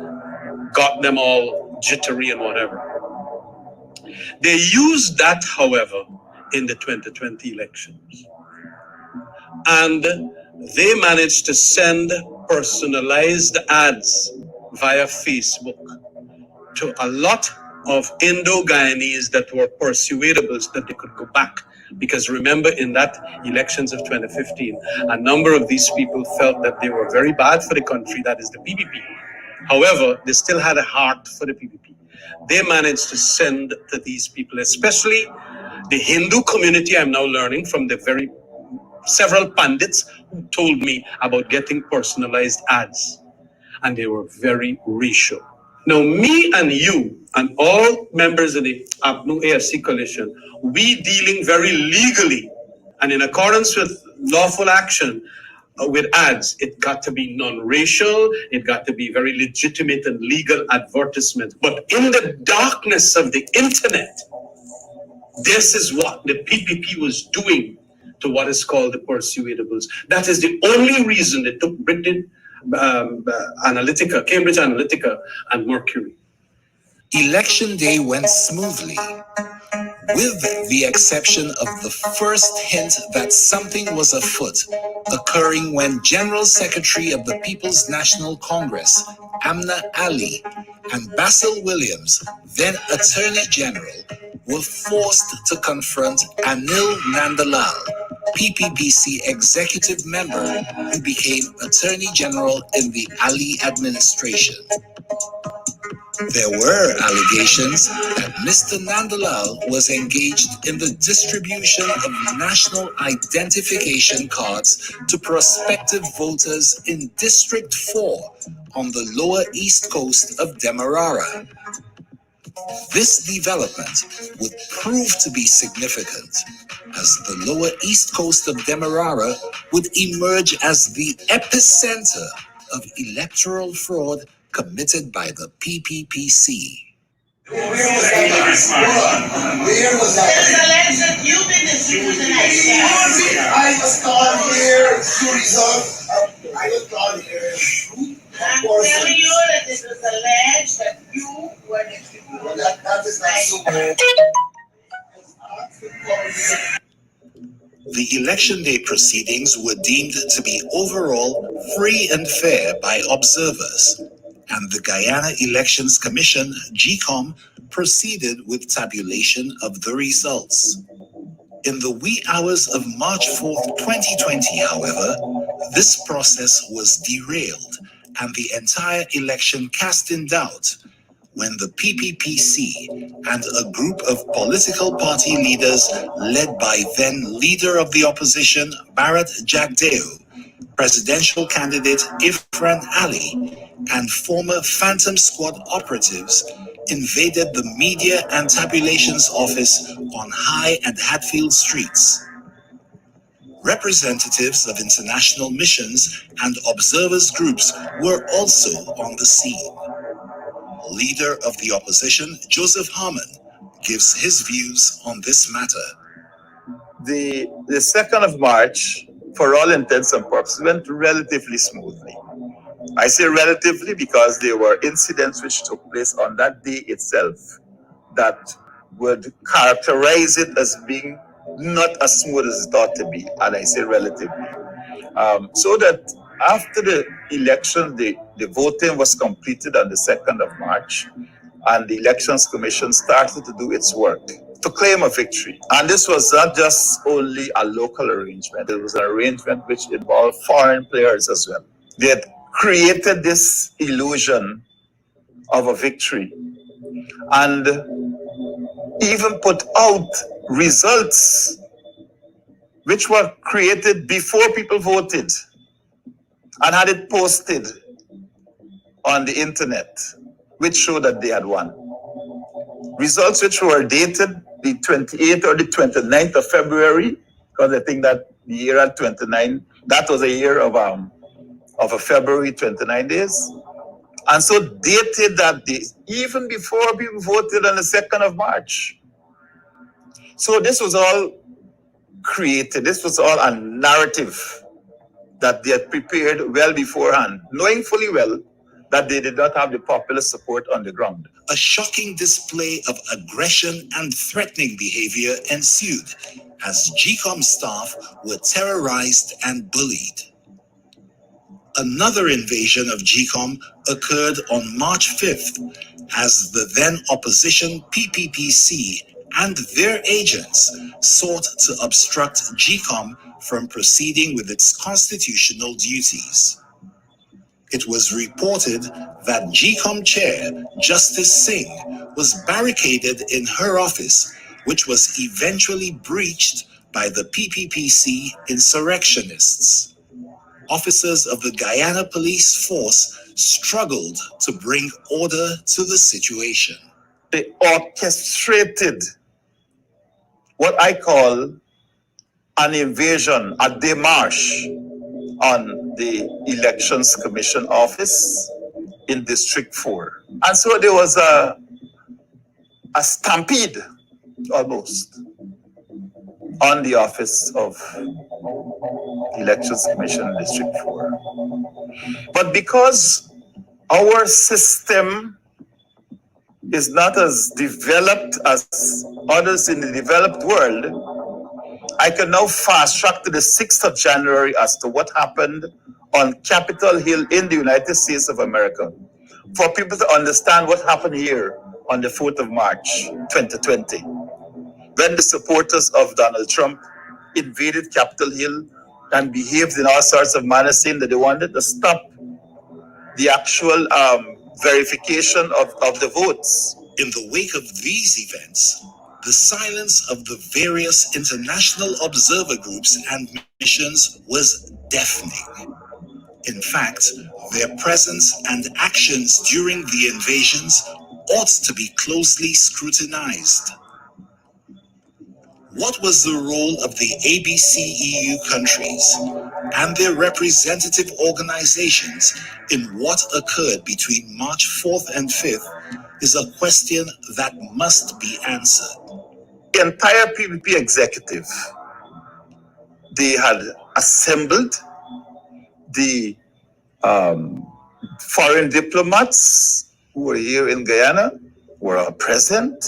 got them all jittery and whatever. They used that, however, in the 2020 elections. And they managed to send personalized ads via Facebook to a lot of Indo-Guyanese that were persuadables that they could go back. Because remember, in that elections of 2015, a number of these people felt that they were very bad for the country, that is the PPP. However, they still had a heart for the PPP. They managed to send to these people, especially the Hindu community. I'm now learning from the several pundits who told me about getting personalized ads, and they were very racial. Now, me and you and all members of the APNU AFC coalition, we dealing very legally and in accordance with lawful action with ads. It got to be non-racial, it got to be very legitimate and legal advertisement. But in the darkness of the internet, this is what the PPP was doing to what is called the persuadables. That is the only reason they took Analytica, Cambridge Analytica, and Mercury. Election day went smoothly, with the exception of the first hint that something was afoot, occurring when General Secretary of the People's National Congress, Amna Ali, and Basil Williams, then Attorney General, were forced to confront Anil Nandalal, PPPC executive member who became Attorney General in the Ali administration. There were allegations that Mr. Nandalal was engaged in the distribution of national identification cards to prospective voters in District 4 on the lower east coast of Demerara. This development would prove to be significant, as the lower east coast of Demerara would emerge as the epicenter of electoral fraud committed by the PPPC. Where was that? There's election, you've been distributing I was called here to resolve. I was called here. I'm telling you that it was alleged that you were distributing. That is not so. The election day proceedings were deemed to be overall free and fair by observers, and the Guyana Elections Commission, GECOM, proceeded with tabulation of the results. In the wee hours of March 4th, 2020, however, this process was derailed and the entire election cast in doubt when the PPPC and a group of political party leaders led by then leader of the opposition, Bharat Jagdeo, presidential candidate Ifran Ali, and former Phantom Squad operatives invaded the Media and Tabulations Office on High and Hatfield Streets. Representatives of international missions and observers groups were also on the scene. Leader of the opposition, Joseph Harmon, gives his views on this matter. The 2nd of March, for all intents and purposes, went relatively smoothly. I say relatively because there were incidents which took place on that day itself that would characterize it as being not as smooth as it ought to be, and I say relatively. So that after the election, the voting was completed on the 2nd of March, and the Elections Commission started to do its work to claim a victory. And this was not just only a local arrangement, it was an arrangement which involved foreign players as well. They had created this illusion of a victory and even put out results which were created before people voted and had it posted on the internet, which showed that they had won. results which were dated the 28th or the 29th of February, because I think that the year had 29, that was a year of a February 29 days. And so dated that day, even before people voted on the 2nd of March. So this was all created, this was all a narrative that they had prepared well beforehand, knowing fully well that they did not have the popular support on the ground. A shocking display of aggression and threatening behavior ensued as GCOM staff were terrorized and bullied. Another invasion of GCOM occurred on March 5th as the then opposition PPPC and their agents sought to obstruct GCOM from proceeding with its constitutional duties. It was reported that GCOM chair, Justice Singh, was barricaded in her office, which was eventually breached by the PPPC insurrectionists. Officers of the Guyana Police Force struggled to bring order to the situation. They orchestrated what I call an invasion, a démarche on the Elections Commission office in District 4. And so there was a stampede almost on the office of Elections Commission in District 4. But because our system is not as developed as others in the developed world, I can now fast track to the 6th of January as to what happened on Capitol Hill in the United States of America, for people to understand what happened here on the 4th of March, 2020, when the supporters of Donald Trump invaded Capitol Hill and behaved in all sorts of manners, saying that they wanted to stop the actual verification of the votes. In the wake of these events, the silence of the various international observer groups and missions was deafening. In fact, their presence and actions during the invasions ought to be closely scrutinized. What was the role of the ABCEU countries and their representative organizations in what occurred between March 4th and 5th is a question that must be answered. The entire PPP executive, they had assembled the foreign diplomats who were here in Guyana, were present,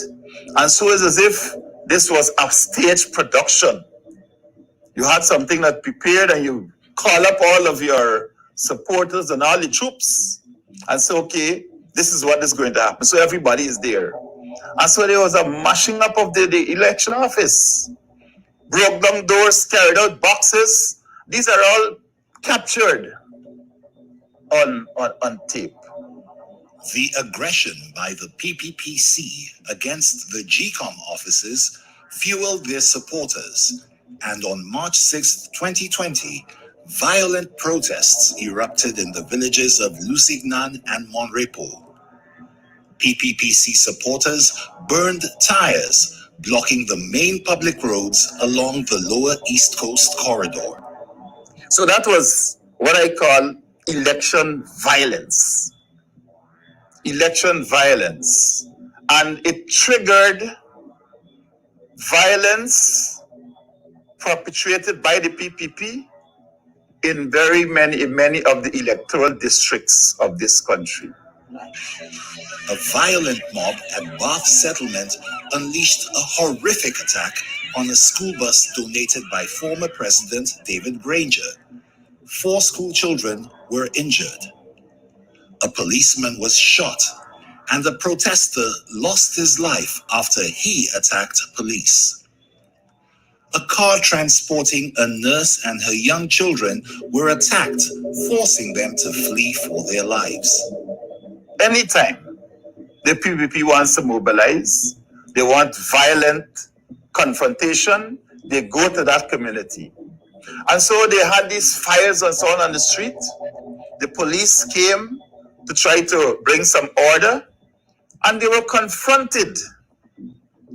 and so it's as if this was a stage production. You had something that prepared and you call up all of your supporters and all the troops and say, okay, this is what is going to happen. So everybody is there. And so there was a mashing up of the election office. Broke down doors, carried out boxes. These are all captured on tape. The aggression by the PPPC against the GCOM offices fueled their supporters, and on March 6, 2020, violent protests erupted in the villages of Lusignan and Monrepo. PPPC supporters burned tires, blocking the main public roads along the lower East Coast corridor. So that was what I call election violence. Election violence. And it triggered violence perpetrated by the PPP in many of the electoral districts of this country. A violent mob at Bath Settlement unleashed a horrific attack on a school bus donated by former President David Granger. 4 school children were injured. A policeman was shot, and a protester lost his life after he attacked police. A car transporting a nurse and her young children were attacked, forcing them to flee for their lives. Anytime the PPP wants to mobilize, they want violent confrontation, they go to that community. And so they had these fires and so on the street. The police came to try to bring some order, and they were confronted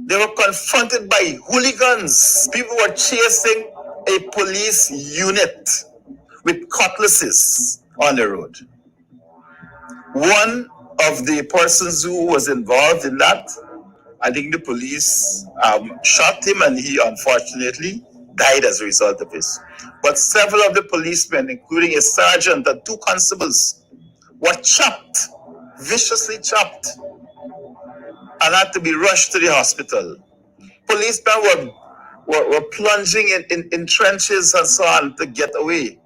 They were confronted by hooligans. People were chasing a police unit with cutlasses on the road. One of the persons who was involved in that, I think the police shot him, and he unfortunately died as a result of this. But several of the policemen, including a sergeant and 2 constables, were chopped, viciously chopped, and had to be rushed to the hospital. Policemen were plunging in trenches and so on to get away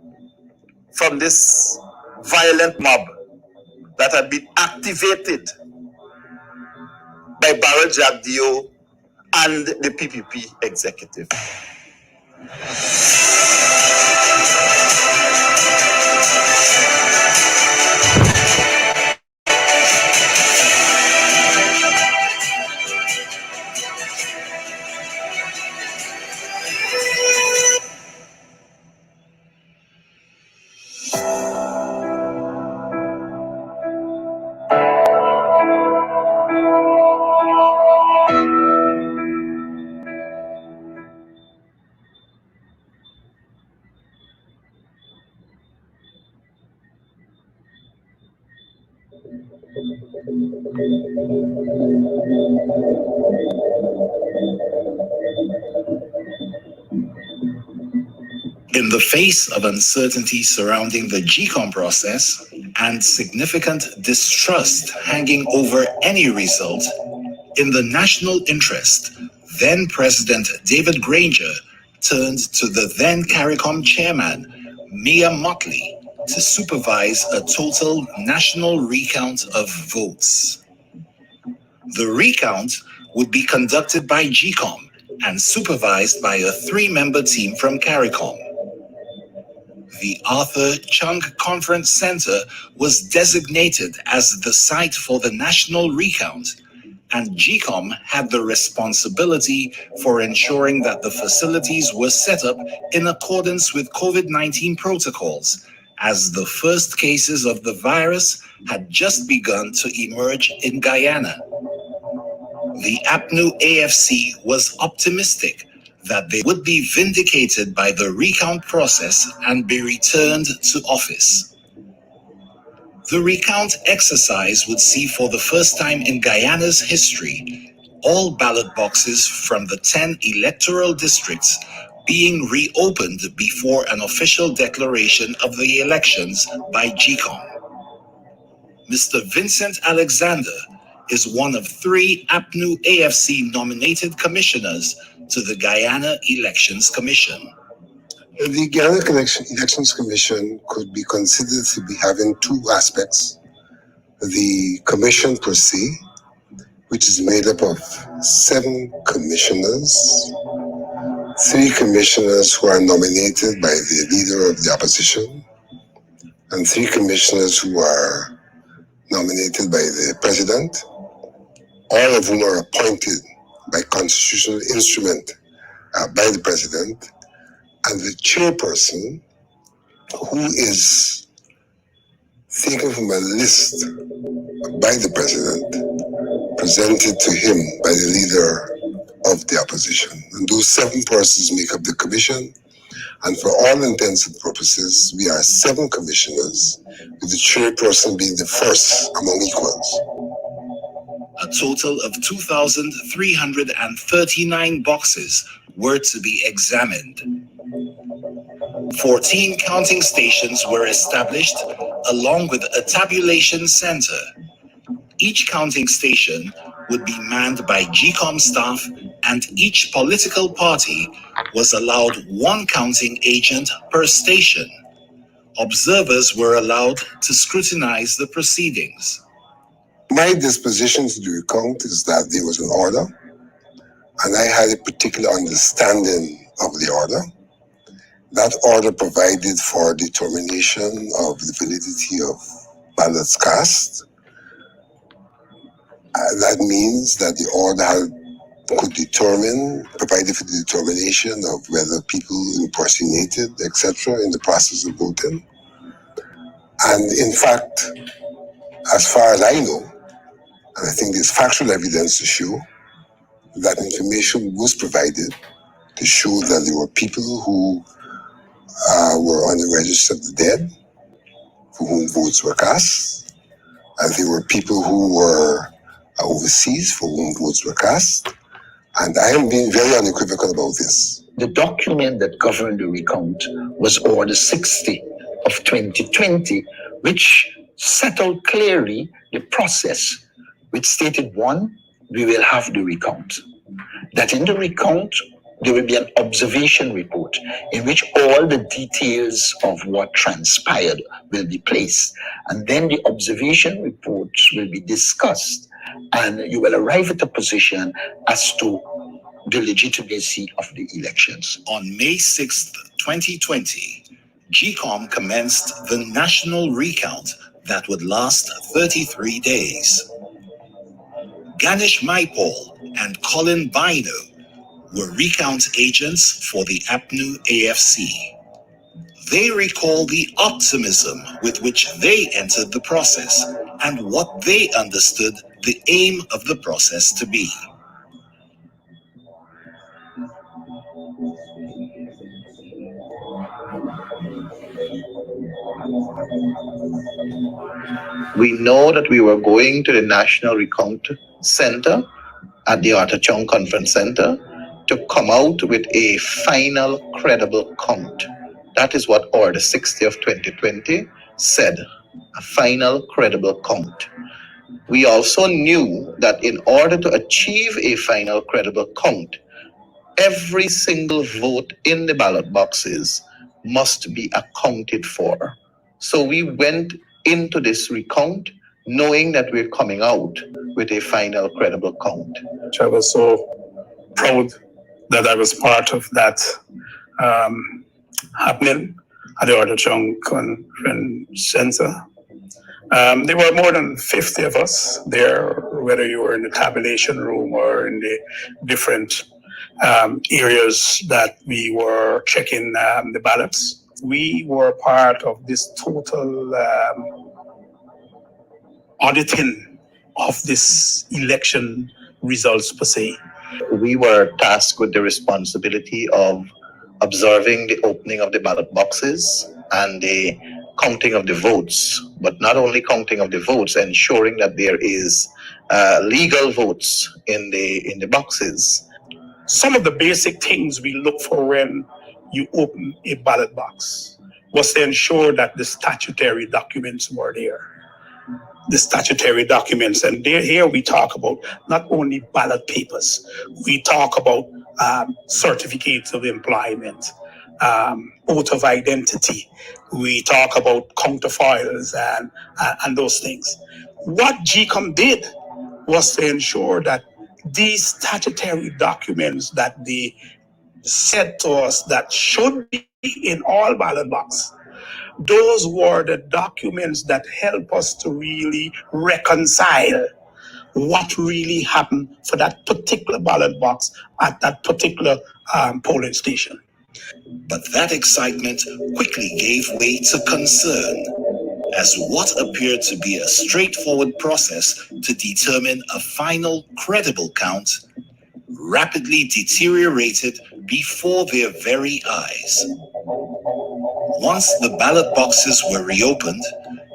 from this violent mob that had been activated by Barrel Jack Dio and the PPP executive. In the face of uncertainty surrounding the GCOM process and significant distrust hanging over any result, in the national interest, then President David Granger turned to the then CARICOM chairman, Mia Mottley, to supervise a total national recount of votes. The recount would be conducted by GCOM and supervised by a 3-member team from CARICOM. The Arthur Chung Conference Center was designated as the site for the national recount, and GCOM had the responsibility for ensuring that the facilities were set up in accordance with COVID-19 protocols, as the first cases of the virus had just begun to emerge in Guyana. The APNU AFC was optimistic that they would be vindicated by the recount process and be returned to office. The recount exercise would see for the first time in Guyana's history all ballot boxes from the 10 electoral districts being reopened before an official declaration of the elections by GCOM. Mr. Vincent Alexander is one of 3 APNU AFC nominated commissioners to the Guyana Elections Commission. The Guyana Elections Commission could be considered to be having 2 aspects. The commission per se, which is made up of 7 commissioners, 3 commissioners who are nominated by the leader of the opposition, and 3 commissioners who are nominated by the president, all of whom are appointed by constitutional instrument by the president, and the chairperson, who is taken from a list by the president, presented to him by the leader of the opposition. And those 7 persons make up the commission, and for all intents and purposes, we are 7 commissioners, with the chairperson being the first among equals. A total of 2,339 boxes were to be examined. 14 counting stations were established, along with a tabulation center. Each counting station would be manned by GCOM staff, and each political party was allowed 1 counting agent per station. Observers were allowed to scrutinize the proceedings. My disposition to the recount is that there was an order, and I had a particular understanding of the order. That order provided for determination of the validity of ballots cast. That means that the order could provided for the determination of whether people impersonated, etc., in the process of voting. And in fact, as far as I know, and I think there's factual evidence to show that information was provided to show that there were people who were on the register of the dead, for whom votes were cast, and there were people who were overseas for whom votes were cast. And I am being very unequivocal about this. The document that governed the recount was Order 60 of 2020, which set out clearly the process, which stated, one, we will have the recount. That in the recount, there will be an observation report in which all the details of what transpired will be placed. And then the observation reports will be discussed, and you will arrive at a position as to the legitimacy of the elections. On May 6th, 2020, GCOM commenced the national recount that would last 33 days. Ganesh Maipal and Colin Bino were recount agents for the APNU AFC. They recall the optimism with which they entered the process and what they understood the aim of the process to be. We know that we were going to the National Recount Center at the Arthur Chung Conference Center to come out with a final credible count. That is what Order 60 of 2020 said, a final credible count. We also knew that in order to achieve a final credible count, every single vote in the ballot boxes must be accounted for. So we went into this recount knowing that we're coming out with a final credible count. I was so proud that I was part of that happening at the Arthur Chung Conference Center. There were more than 50 of us there, whether you were in the tabulation room or in the different areas that we were checking the ballots. We were part of this total auditing of this election results per se. We were tasked with the responsibility of observing the opening of the ballot boxes and the counting of the votes, but not only counting of the votes, ensuring that there is legal votes in the boxes. Some of the basic things we look for when you open a ballot box was to ensure that the statutory documents were there. The statutory documents, and here we talk about not only ballot papers, we talk about certificates of employment, oath of identity, we talk about counterfoils and those things. What GCOM did was to ensure that these statutory documents that they said to us that should be in all ballot boxes, those were the documents that help us to really reconcile what really happened for that particular ballot box at that particular polling station. But that excitement quickly gave way to concern, as what appeared to be a straightforward process to determine a final credible count rapidly deteriorated before their very eyes. Once the ballot boxes were reopened,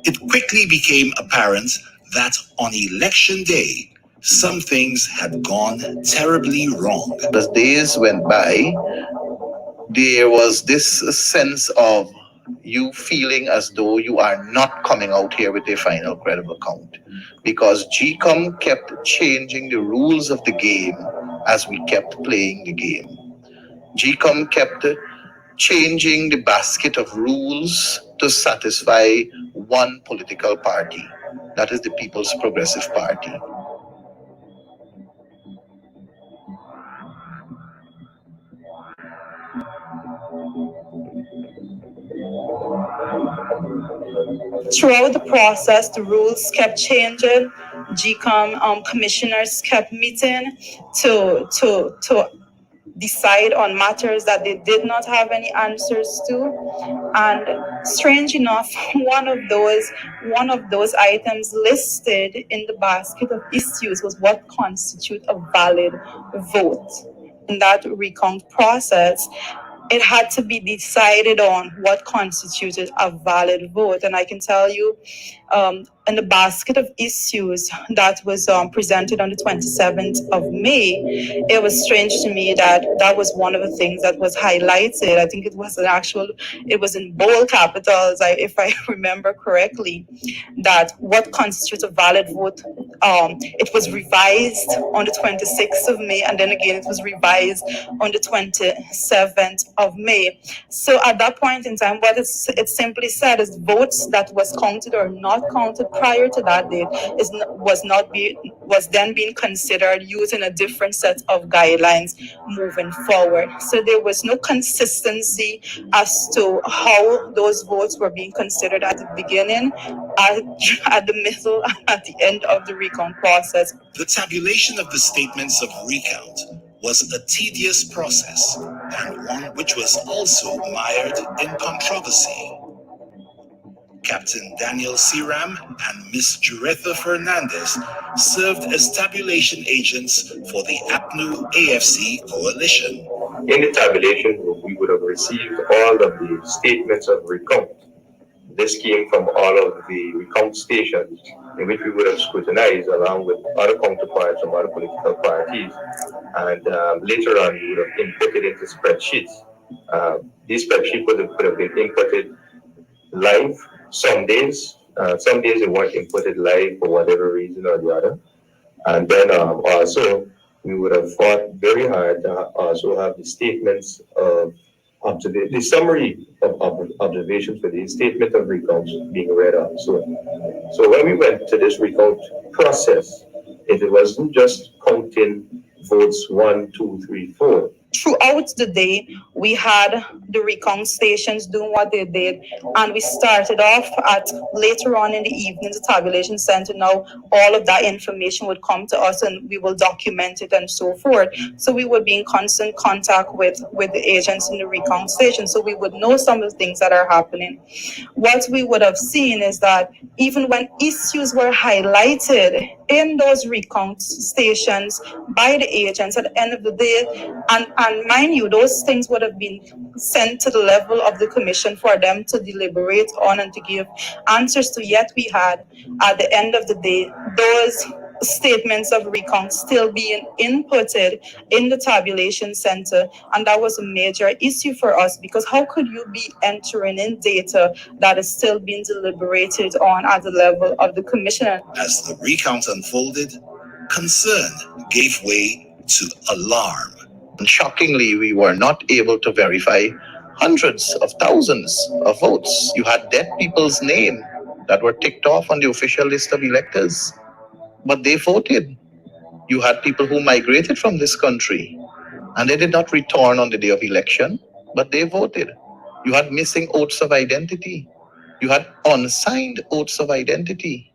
it quickly became apparent that on election day, some things had gone terribly wrong. As days went by, there was this sense of you feeling as though you are not coming out here with a final credible count, because GCOM kept changing the rules of the game as we kept playing the game. GCOM kept changing the basket of rules to satisfy one political party, that is the People's Progressive Party. Throughout the process, the rules kept changing. GCOM commissioners kept meeting to decide on matters that they did not have any answers to. And strange enough, one of those items listed in the basket of issues was what constitute a valid vote. In that recount process, it had to be decided on what constituted a valid vote. And I can tell you, in the basket of issues that was presented on the 27th of May, it was strange to me that that was one of the things that was highlighted. I think it was it was in bold capitals, if I remember correctly, that what constitutes a valid vote, it was revised on the 26th of May, and then again it was revised on the 27th of May. So at that point in time, what it simply said is votes that was counted or not counted prior to that date was then being considered using a different set of guidelines moving forward. So there was no consistency as to how those votes were being considered at the beginning, at the middle, and at the end of the recount process. The tabulation of the statements of recount was a tedious process and one which was also mired in controversy. Captain Daniel Siram and Miss Juretha Fernandez served as tabulation agents for the APNU AFC coalition. In the tabulation group, we would have received all of the statements of recount. This came from all of the recount stations in which we would have scrutinized along with other counterparts from other political parties. And later on, we would have inputted into spreadsheets. These spreadsheets would have been inputted live. Some days they weren't inputted live for whatever reason or the other. And then also, we would have fought very hard to also have the statements of the summary of observations for the statement of recounts being read out. So when we went to this recount process, it wasn't just counting votes 1, 2, 3, 4. Throughout the day, we had the recount stations doing what they did, and we started off at later on in the evening, the tabulation center. Now, all of that information would come to us, and we will document it and so forth. So we would be in constant contact with the agents in the recount station, so we would know some of the things that are happening. What we would have seen is that even when issues were highlighted in those recount stations by the agents at the end of the day, and mind you, those things would have been sent to the level of the commission for them to deliberate on and to give answers to, yet we had, at the end of the day, those statements of recount still being inputted in the tabulation center. And that was a major issue for us, because how could you be entering in data that is still being deliberated on at the level of the commission? As the recount unfolded, concern gave way to alarm. And shockingly, we were not able to verify hundreds of thousands of votes. You had dead people's names that were ticked off on the official list of electors, but they voted. You had people who migrated from this country and they did not return on the day of election, but they voted. You had missing oaths of identity. You had unsigned oaths of identity.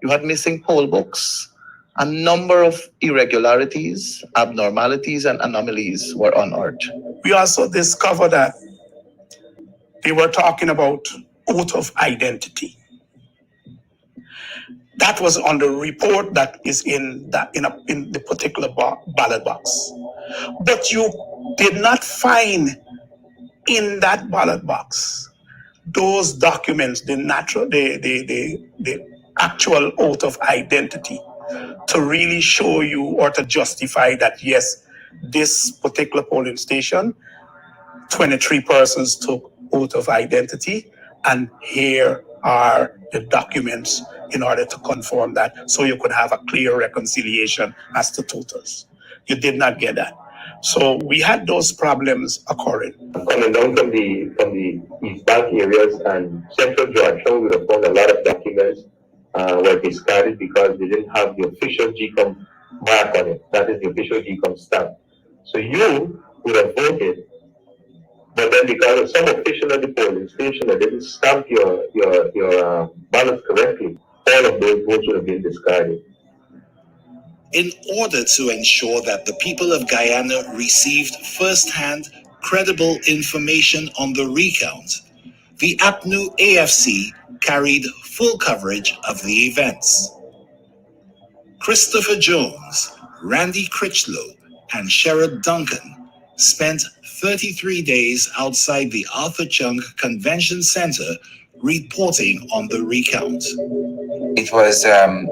You had missing poll books. A number of irregularities, abnormalities, and anomalies were unearthed. We also discovered that they were talking about oath of identity. That was on the report that is in the particular ballot box. But you did not find in that ballot box those documents, the actual oath of identity, to really show you or to justify that, yes, this particular polling station, 23 persons took oath of identity, and here are the documents in order to confirm that, so you could have a clear reconciliation as to totals. You did not get that. So we had those problems occurring. Coming down from the East Bank areas and Central Georgia, we would have found a lot of documents were discarded because they didn't have the official GCOM mark on it. That is the official GCOM stamp. So you would have voted, but then because of some official at the polling station that didn't stamp your ballot correctly, all of those votes would have been discarded. In order to ensure that the people of Guyana received first-hand, credible information on the recount, the APNU AFC carried full coverage of the events. Christopher Jones, Randy Critchlow, and Sherrod Duncan spent 33 days outside the Arthur Chung Convention Center reporting on the recount. It was a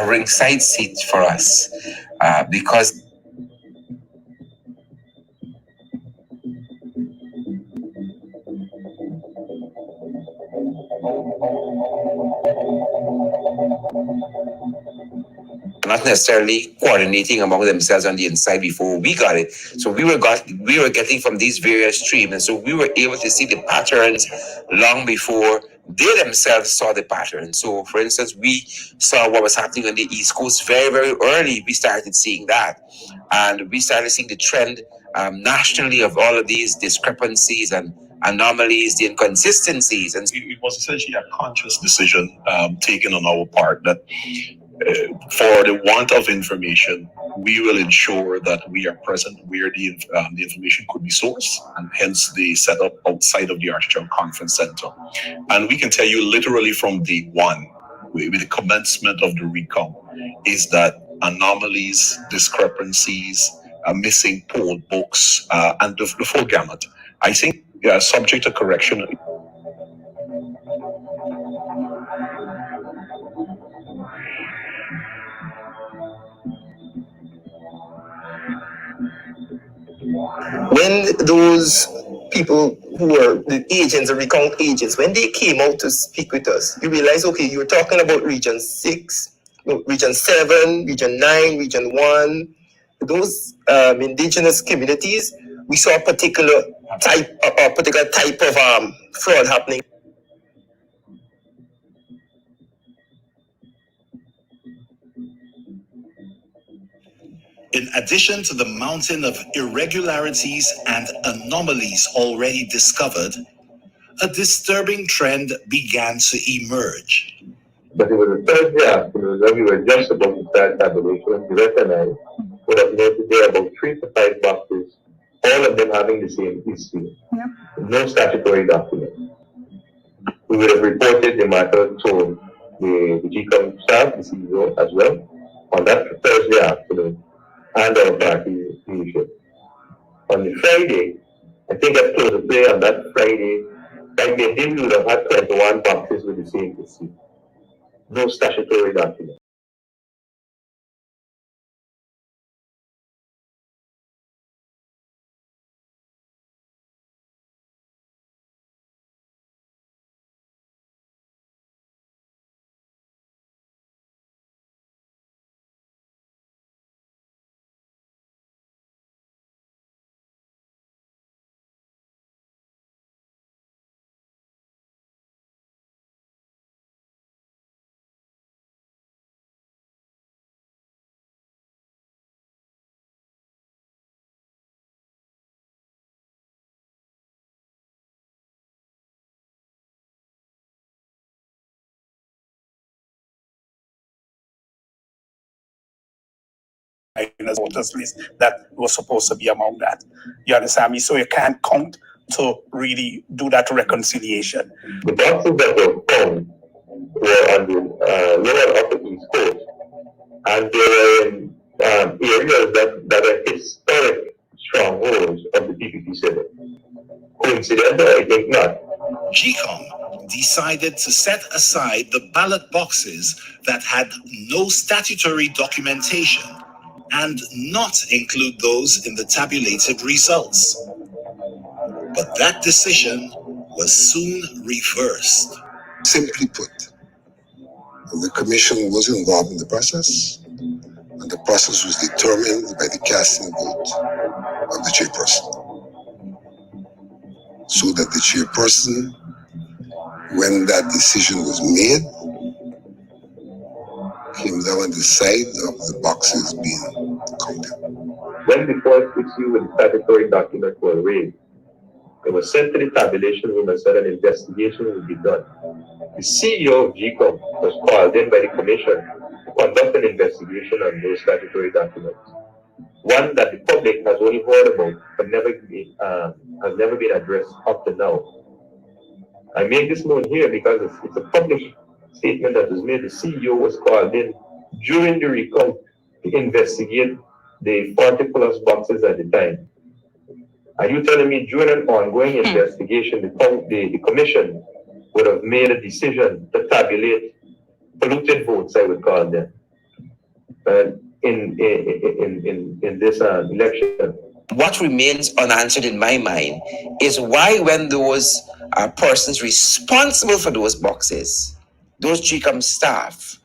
ringside seat for us because not necessarily coordinating among themselves on the inside before we got it. So we were getting from these various streams, and so we were able to see the patterns long before they themselves saw the pattern. So, for instance, we saw what was happening on the East Coast very, very early. We started seeing that, and we started seeing the trend nationally of all of these discrepancies and anomalies, the inconsistencies, and it was essentially a conscious decision taken on our part that. For the want of information, we will ensure that we are present where the information could be sourced, and hence the setup outside of the Arthur Conference Center. And we can tell you literally from day one, with the commencement of the recount, is that anomalies, discrepancies, missing poll books, and the full gamut. I think subject to correction. When those people who were the agents, the recount agents, when they came out to speak with us, you realize, okay, you were talking about Region 6, Region 7, Region 9, Region 1, those indigenous communities, we saw a particular type of fraud happening. In addition to the mountain of irregularities and anomalies already discovered, a disturbing trend began to emerge. But it was the Thursday afternoon that we were just about to start tabulation. Direct and I would have noted there about 3 to 5 boxes, all of them having the same issue. Yeah. No statutory document. We would have reported the matter to the GCOM staff, the CEO as well, on that Thursday afternoon, and our party leadership. On the Friday, I think at close of play on that Friday, by midday we would have had 21 boxes with the same issue. No statutory document. Voters list that was supposed to be among that. You understand me? So you can't count to really do that reconciliation. The boxes that were found were on the lower upper East Coast, and they were in areas that are historic strongholds of the PPP civil. Coincidental? I think not. GCOM decided to set aside the ballot boxes that had no statutory documentation and not include those in the tabulated results. But that decision was soon reversed. Simply put, the commission was involved in the process, and the process was determined by the casting vote of the chairperson. So that the chairperson, when that decision was made, came down on the side of the boxes being counted. When the first issue with the statutory document was raised, it was sent to the tabulation room and said an investigation would be done. The CEO of GCOM was called in by the commission to conduct an investigation on those statutory documents. One that the public has only heard about, but has never been addressed up to now. I make this known here because it's a published statement that was made. The CEO was called in during the recount to investigate the 40 plus boxes at the time. Are you telling me during an ongoing investigation, the commission would have made a decision to tabulate polluted votes, I would call them, in this election? What remains unanswered in my mind is why, when those persons responsible for those boxes, those GCOM staff,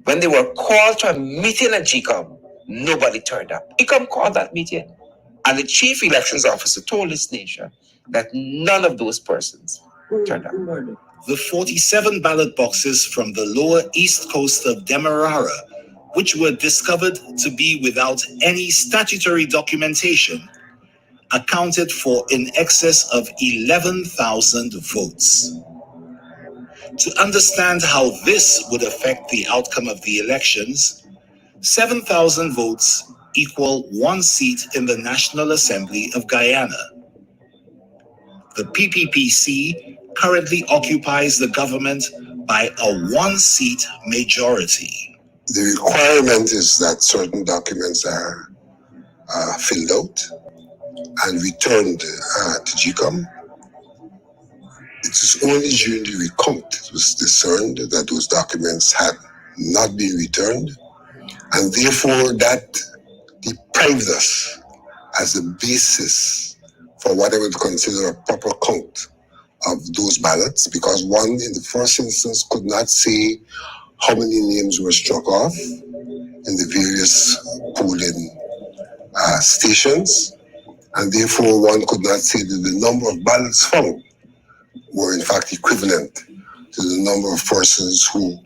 when they were called to a meeting at GCOM, nobody turned up. GCOM called that meeting, and the chief elections officer told this nation that none of those persons turned up. The 47 ballot boxes from the lower east coast of Demerara, which were discovered to be without any statutory documentation, accounted for in excess of 11,000 votes. To understand how this would affect the outcome of the elections, 7,000 votes equal one seat in the National Assembly of Guyana. The PPPC currently occupies the government by a one-seat majority. The requirement is that certain documents are filled out and returned to GCOM. It is only during the recount it was discerned that those documents had not been returned, and therefore that deprived us as a basis for what I would consider a proper count of those ballots, because one, in the first instance, could not say how many names were struck off in the various polling stations, and therefore one could not say that the number of ballots found were in fact equivalent to the number of persons who,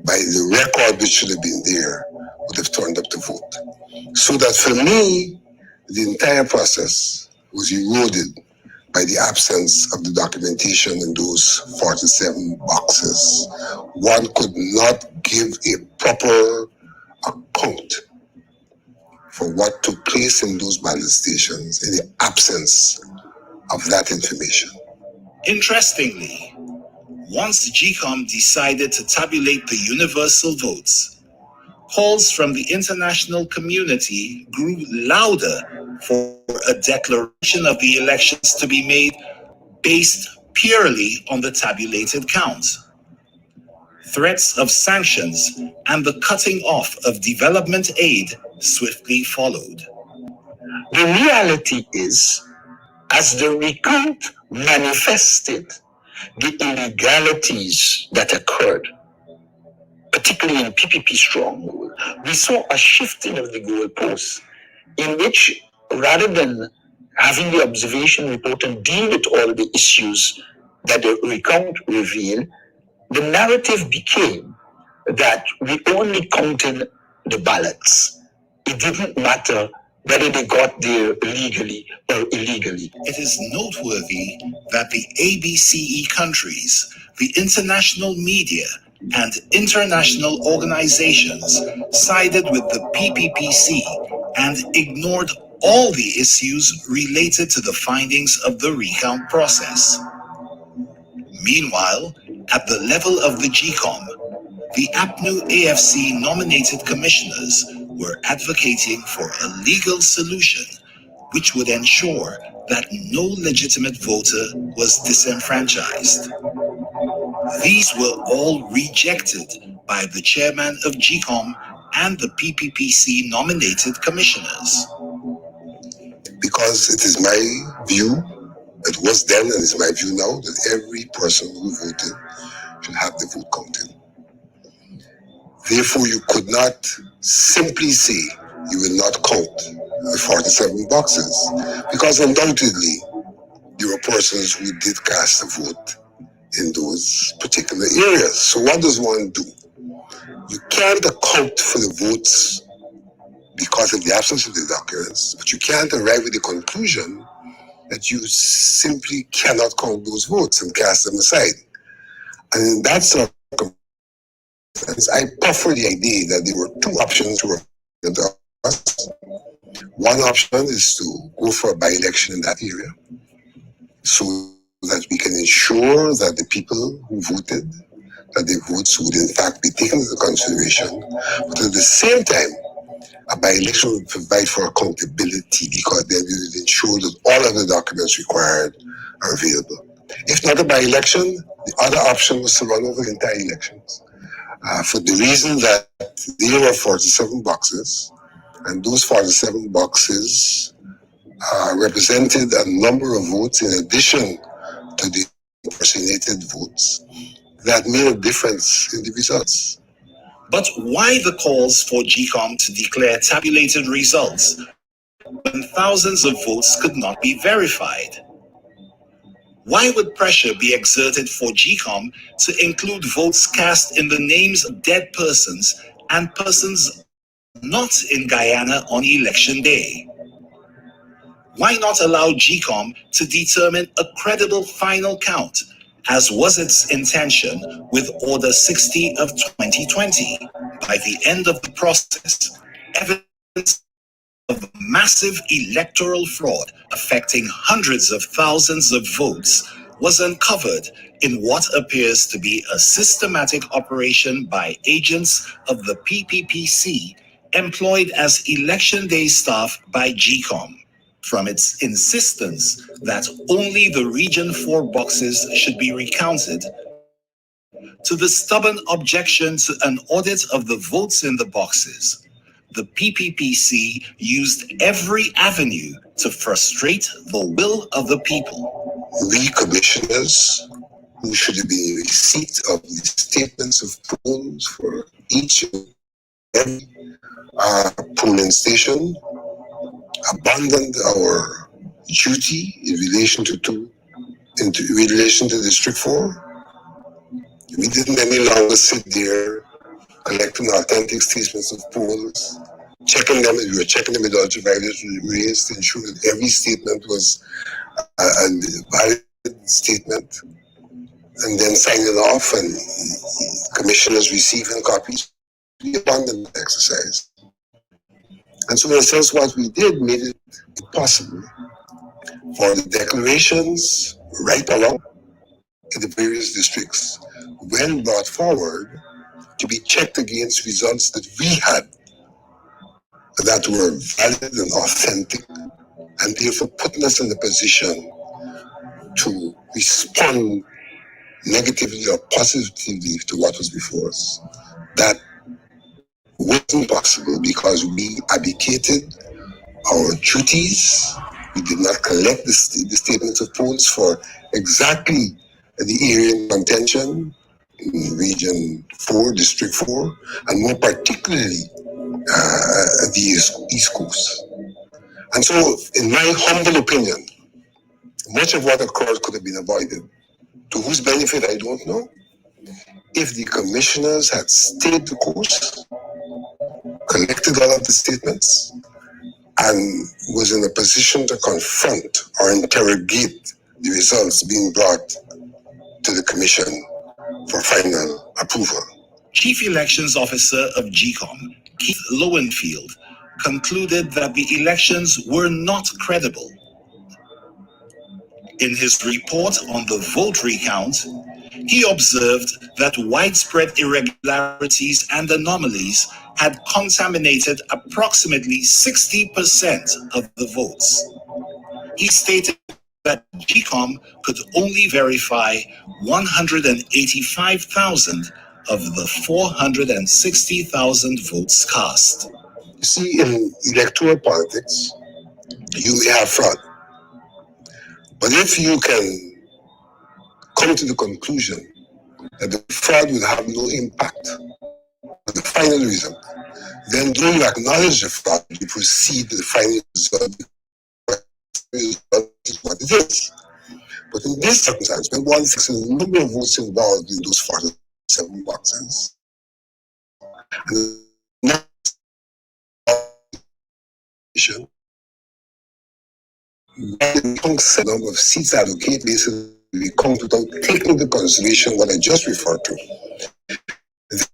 by the record which should have been there, would have turned up to vote. So that for me, the entire process was eroded by the absence of the documentation in those 47 boxes. One could not give a proper account for what took place in those ballot stations in the absence of that information. Interestingly, once GCOM decided to tabulate the universal votes, calls from the international community grew louder for a declaration of the elections to be made based purely on the tabulated count. Threats of sanctions and the cutting off of development aid swiftly followed. The reality is, as the recount manifested the illegalities that occurred, particularly in PPP stronghold, we saw a shifting of the goalposts in which, rather than having the observation report and deal with all the issues that the recount revealed, the narrative became that we only counted the ballots. It didn't matter whether they got there legally or illegally. It is noteworthy that the ABCE countries, the international media, and international organizations sided with the PPPC and ignored all the issues related to the findings of the recount process. Meanwhile, at the level of the GCOM, the APNU AFC nominated commissioners were advocating for a legal solution which would ensure that no legitimate voter was disenfranchised. These were all rejected by the chairman of GCOM and the PPPC nominated commissioners. Because it is my view, it was then and is my view now, that every person who voted should have the vote counted. Therefore, you could not simply say you will not count the 47 boxes, because undoubtedly there were persons who did cast a vote in those particular areas. So what does one do? You can't account for the votes because of the absence of the documents, but you can't arrive at the conclusion that you simply cannot count those votes and cast them aside. And in that circumstance, instance, I prefer the idea that there were two options to us. One option is to go for a by-election in that area so that we can ensure that the people who voted, that their votes would in fact be taken into consideration. But at the same time, a by-election would provide for accountability because then it would ensure that all of the documents required are available. If not a by-election, the other option was to run over the entire elections. For the reason that there were 47 boxes, and those 47 boxes represented a number of votes in addition to the impersonated votes that made a difference in the results. But why the calls for GCOM to declare tabulated results when thousands of votes could not be verified? Why would pressure be exerted for GCOM to include votes cast in the names of dead persons and persons not in Guyana on election day? Why not allow GCOM to determine a credible final count, as was its intention with Order 60 of 2020? By the end of the process, evidence of massive electoral fraud affecting hundreds of thousands of votes was uncovered in what appears to be a systematic operation by agents of the PPPC employed as election day staff by GCOM. From its insistence that only the Region 4 boxes should be recounted, to the stubborn objection to an audit of the votes in the boxes, the PPPC used every avenue to frustrate the will of the people. We commissioners, who should have been in receipt of the statements of polls for each and every polling station, abandoned our duty in relation to District 4. We didn't any longer sit there collecting authentic statements of polls, checking them, and we were checking them with ultraviolet rays to ensure that every statement was a valid statement, and then signing off and commissioners receiving copies. We abandoned the exercise. And so in a sense, what we did made it possible for the declarations right along in the various districts, when brought forward, to be checked against results that we had that were valid and authentic, and therefore putting us in the position to respond negatively or positively to what was before us. That wasn't possible because we abdicated our duties. We did not collect the statements of polls for exactly the area in contention in Region 4, District 4, and more particularly the East Coast. And so, in my humble opinion, much of what occurred could have been avoided. To whose benefit, I don't know. If the commissioners had stayed the course, collected all of the statements, and was in a position to confront or interrogate the results being brought to the commission for final approval. Chief Elections Officer of GCOM, Keith Lowenfield, concluded that the elections were not credible. In his report on the vote recount, he observed that widespread irregularities and anomalies had contaminated approximately 60% of the votes. He stated that GCOM could only verify 185,000 of the 460,000 votes cast. You see, in electoral politics, you may have fraud. But if you can come to the conclusion that the fraud will have no impact on the final result, then though you acknowledge the fraud, you proceed to the final result. Is what it is. But in this circumstance, when one thinks of the number of votes involved in those 47 boxes, and the number of seats allocated basically comes without taking into consideration what I just referred to, then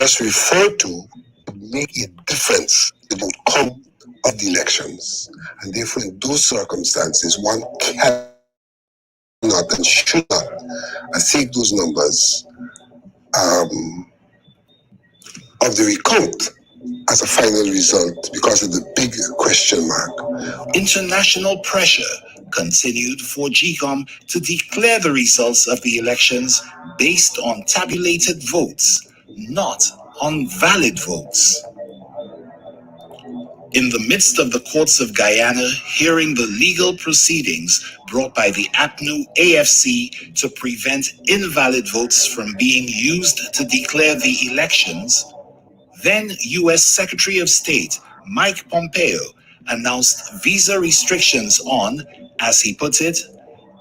just referred to would make a difference in the outcome of the elections. And therefore, in those circumstances, one cannot and should not take those numbers of the recount as a final result because of the big question mark. International pressure continued for GCOM to declare the results of the elections based on tabulated votes, not on valid votes. In the midst of the courts of Guyana hearing the legal proceedings brought by the APNU AFC to prevent invalid votes from being used to declare the elections, then U.S. Secretary of State Mike Pompeo announced visa restrictions on, as he put it,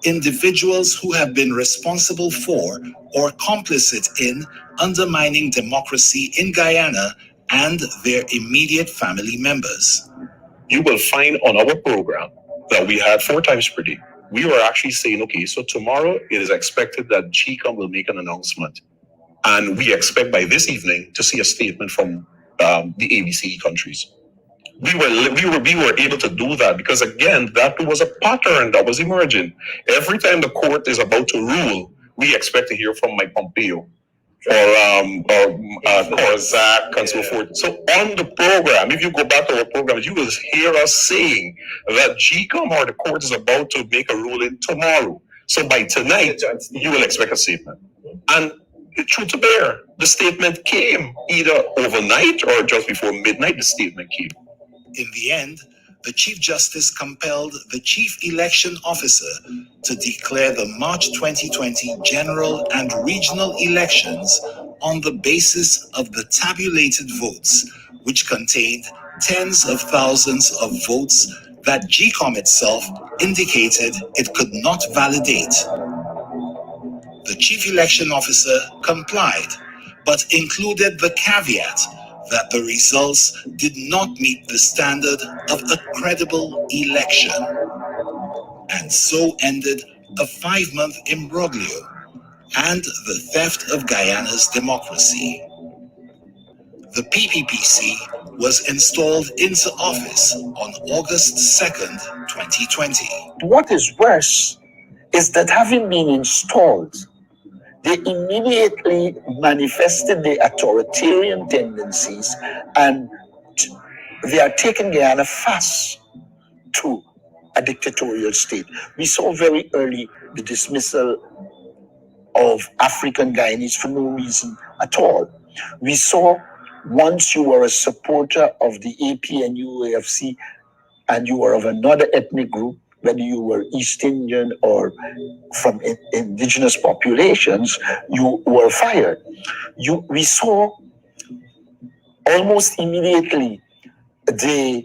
individuals who have been responsible for or complicit in undermining democracy in Guyana and their immediate family members. You will find on our program that we had 4 times per day. We were actually saying, okay, so tomorrow it is expected that GCOM will make an announcement. And we expect by this evening to see a statement from the ABCE countries. We were able to do that because, again, that was a pattern that was emerging. Every time the court is about to rule, we expect to hear from Mike Pompeo or Zach and so forth. So on the program, if you go back to our program, you will hear us saying that GCOM or the court is about to make a ruling tomorrow. So by tonight, you will expect a statement. And the truth to bear, the statement came either overnight or just before midnight, the statement came. In the end, the Chief Justice compelled the Chief Election Officer to declare the March 2020 general and regional elections on the basis of the tabulated votes, which contained tens of thousands of votes that GCOM itself indicated it could not validate. The Chief Election Officer complied, but included the caveat that the results did not meet the standard of a credible election. And so ended a 5-month imbroglio and the theft of Guyana's democracy. The PPPC was installed into office on August 2nd, 2020. What is worse is that having been installed, they immediately manifested their authoritarian tendencies and they are taking Guyana fast to a dictatorial state. We saw very early the dismissal of African Guyanese for no reason at all. We saw once you were a supporter of the APNU AFC and you were of another ethnic group, whether you were East Indian or from indigenous populations, you were fired. We saw almost immediately the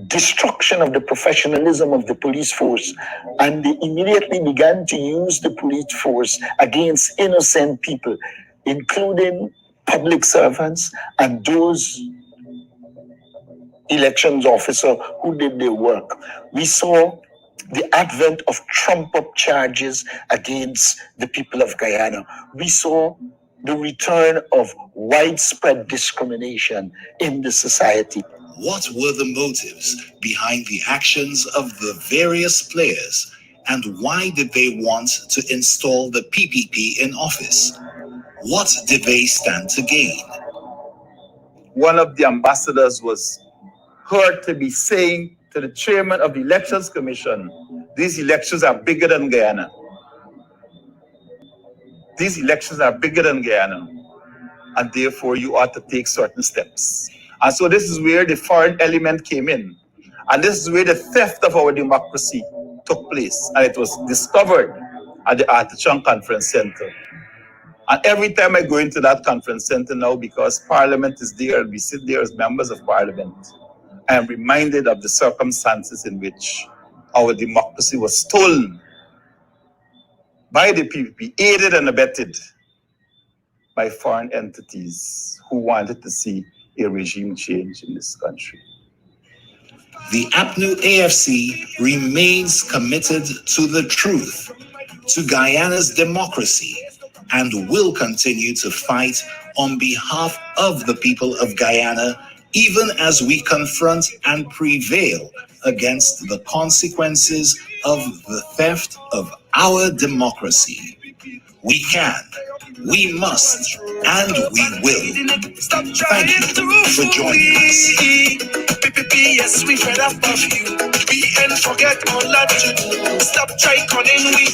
destruction of the professionalism of the police force, and they immediately began to use the police force against innocent people, including public servants and those elections officers who did their work. We saw the advent of trump-up charges against the people of Guyana. We saw the return of widespread discrimination in the society. What were the motives behind the actions of the various players, and why did they want to install the PPP in office? What did they stand to gain? One of the ambassadors was heard to be saying to the chairman of the Elections Commission, these elections are bigger than Guyana. These elections are bigger than Guyana, and therefore you ought to take certain steps. And so this is where the foreign element came in. And this is where the theft of our democracy took place. And it was discovered at the Artichon Conference Center. And every time I go into that conference center now, because Parliament is there and we sit there as members of Parliament, I am reminded of the circumstances in which our democracy was stolen by the PPP, aided and abetted by foreign entities who wanted to see a regime change in this country. The APNU AFC remains committed to the truth, to Guyana's democracy, and will continue to fight on behalf of the people of Guyana, even as we confront and prevail against the consequences of the theft of our democracy. We can, we must, and we will. Thank you for joining us. Yes, we fed up of you. We ain't forget all that you do. Stop trying calling we.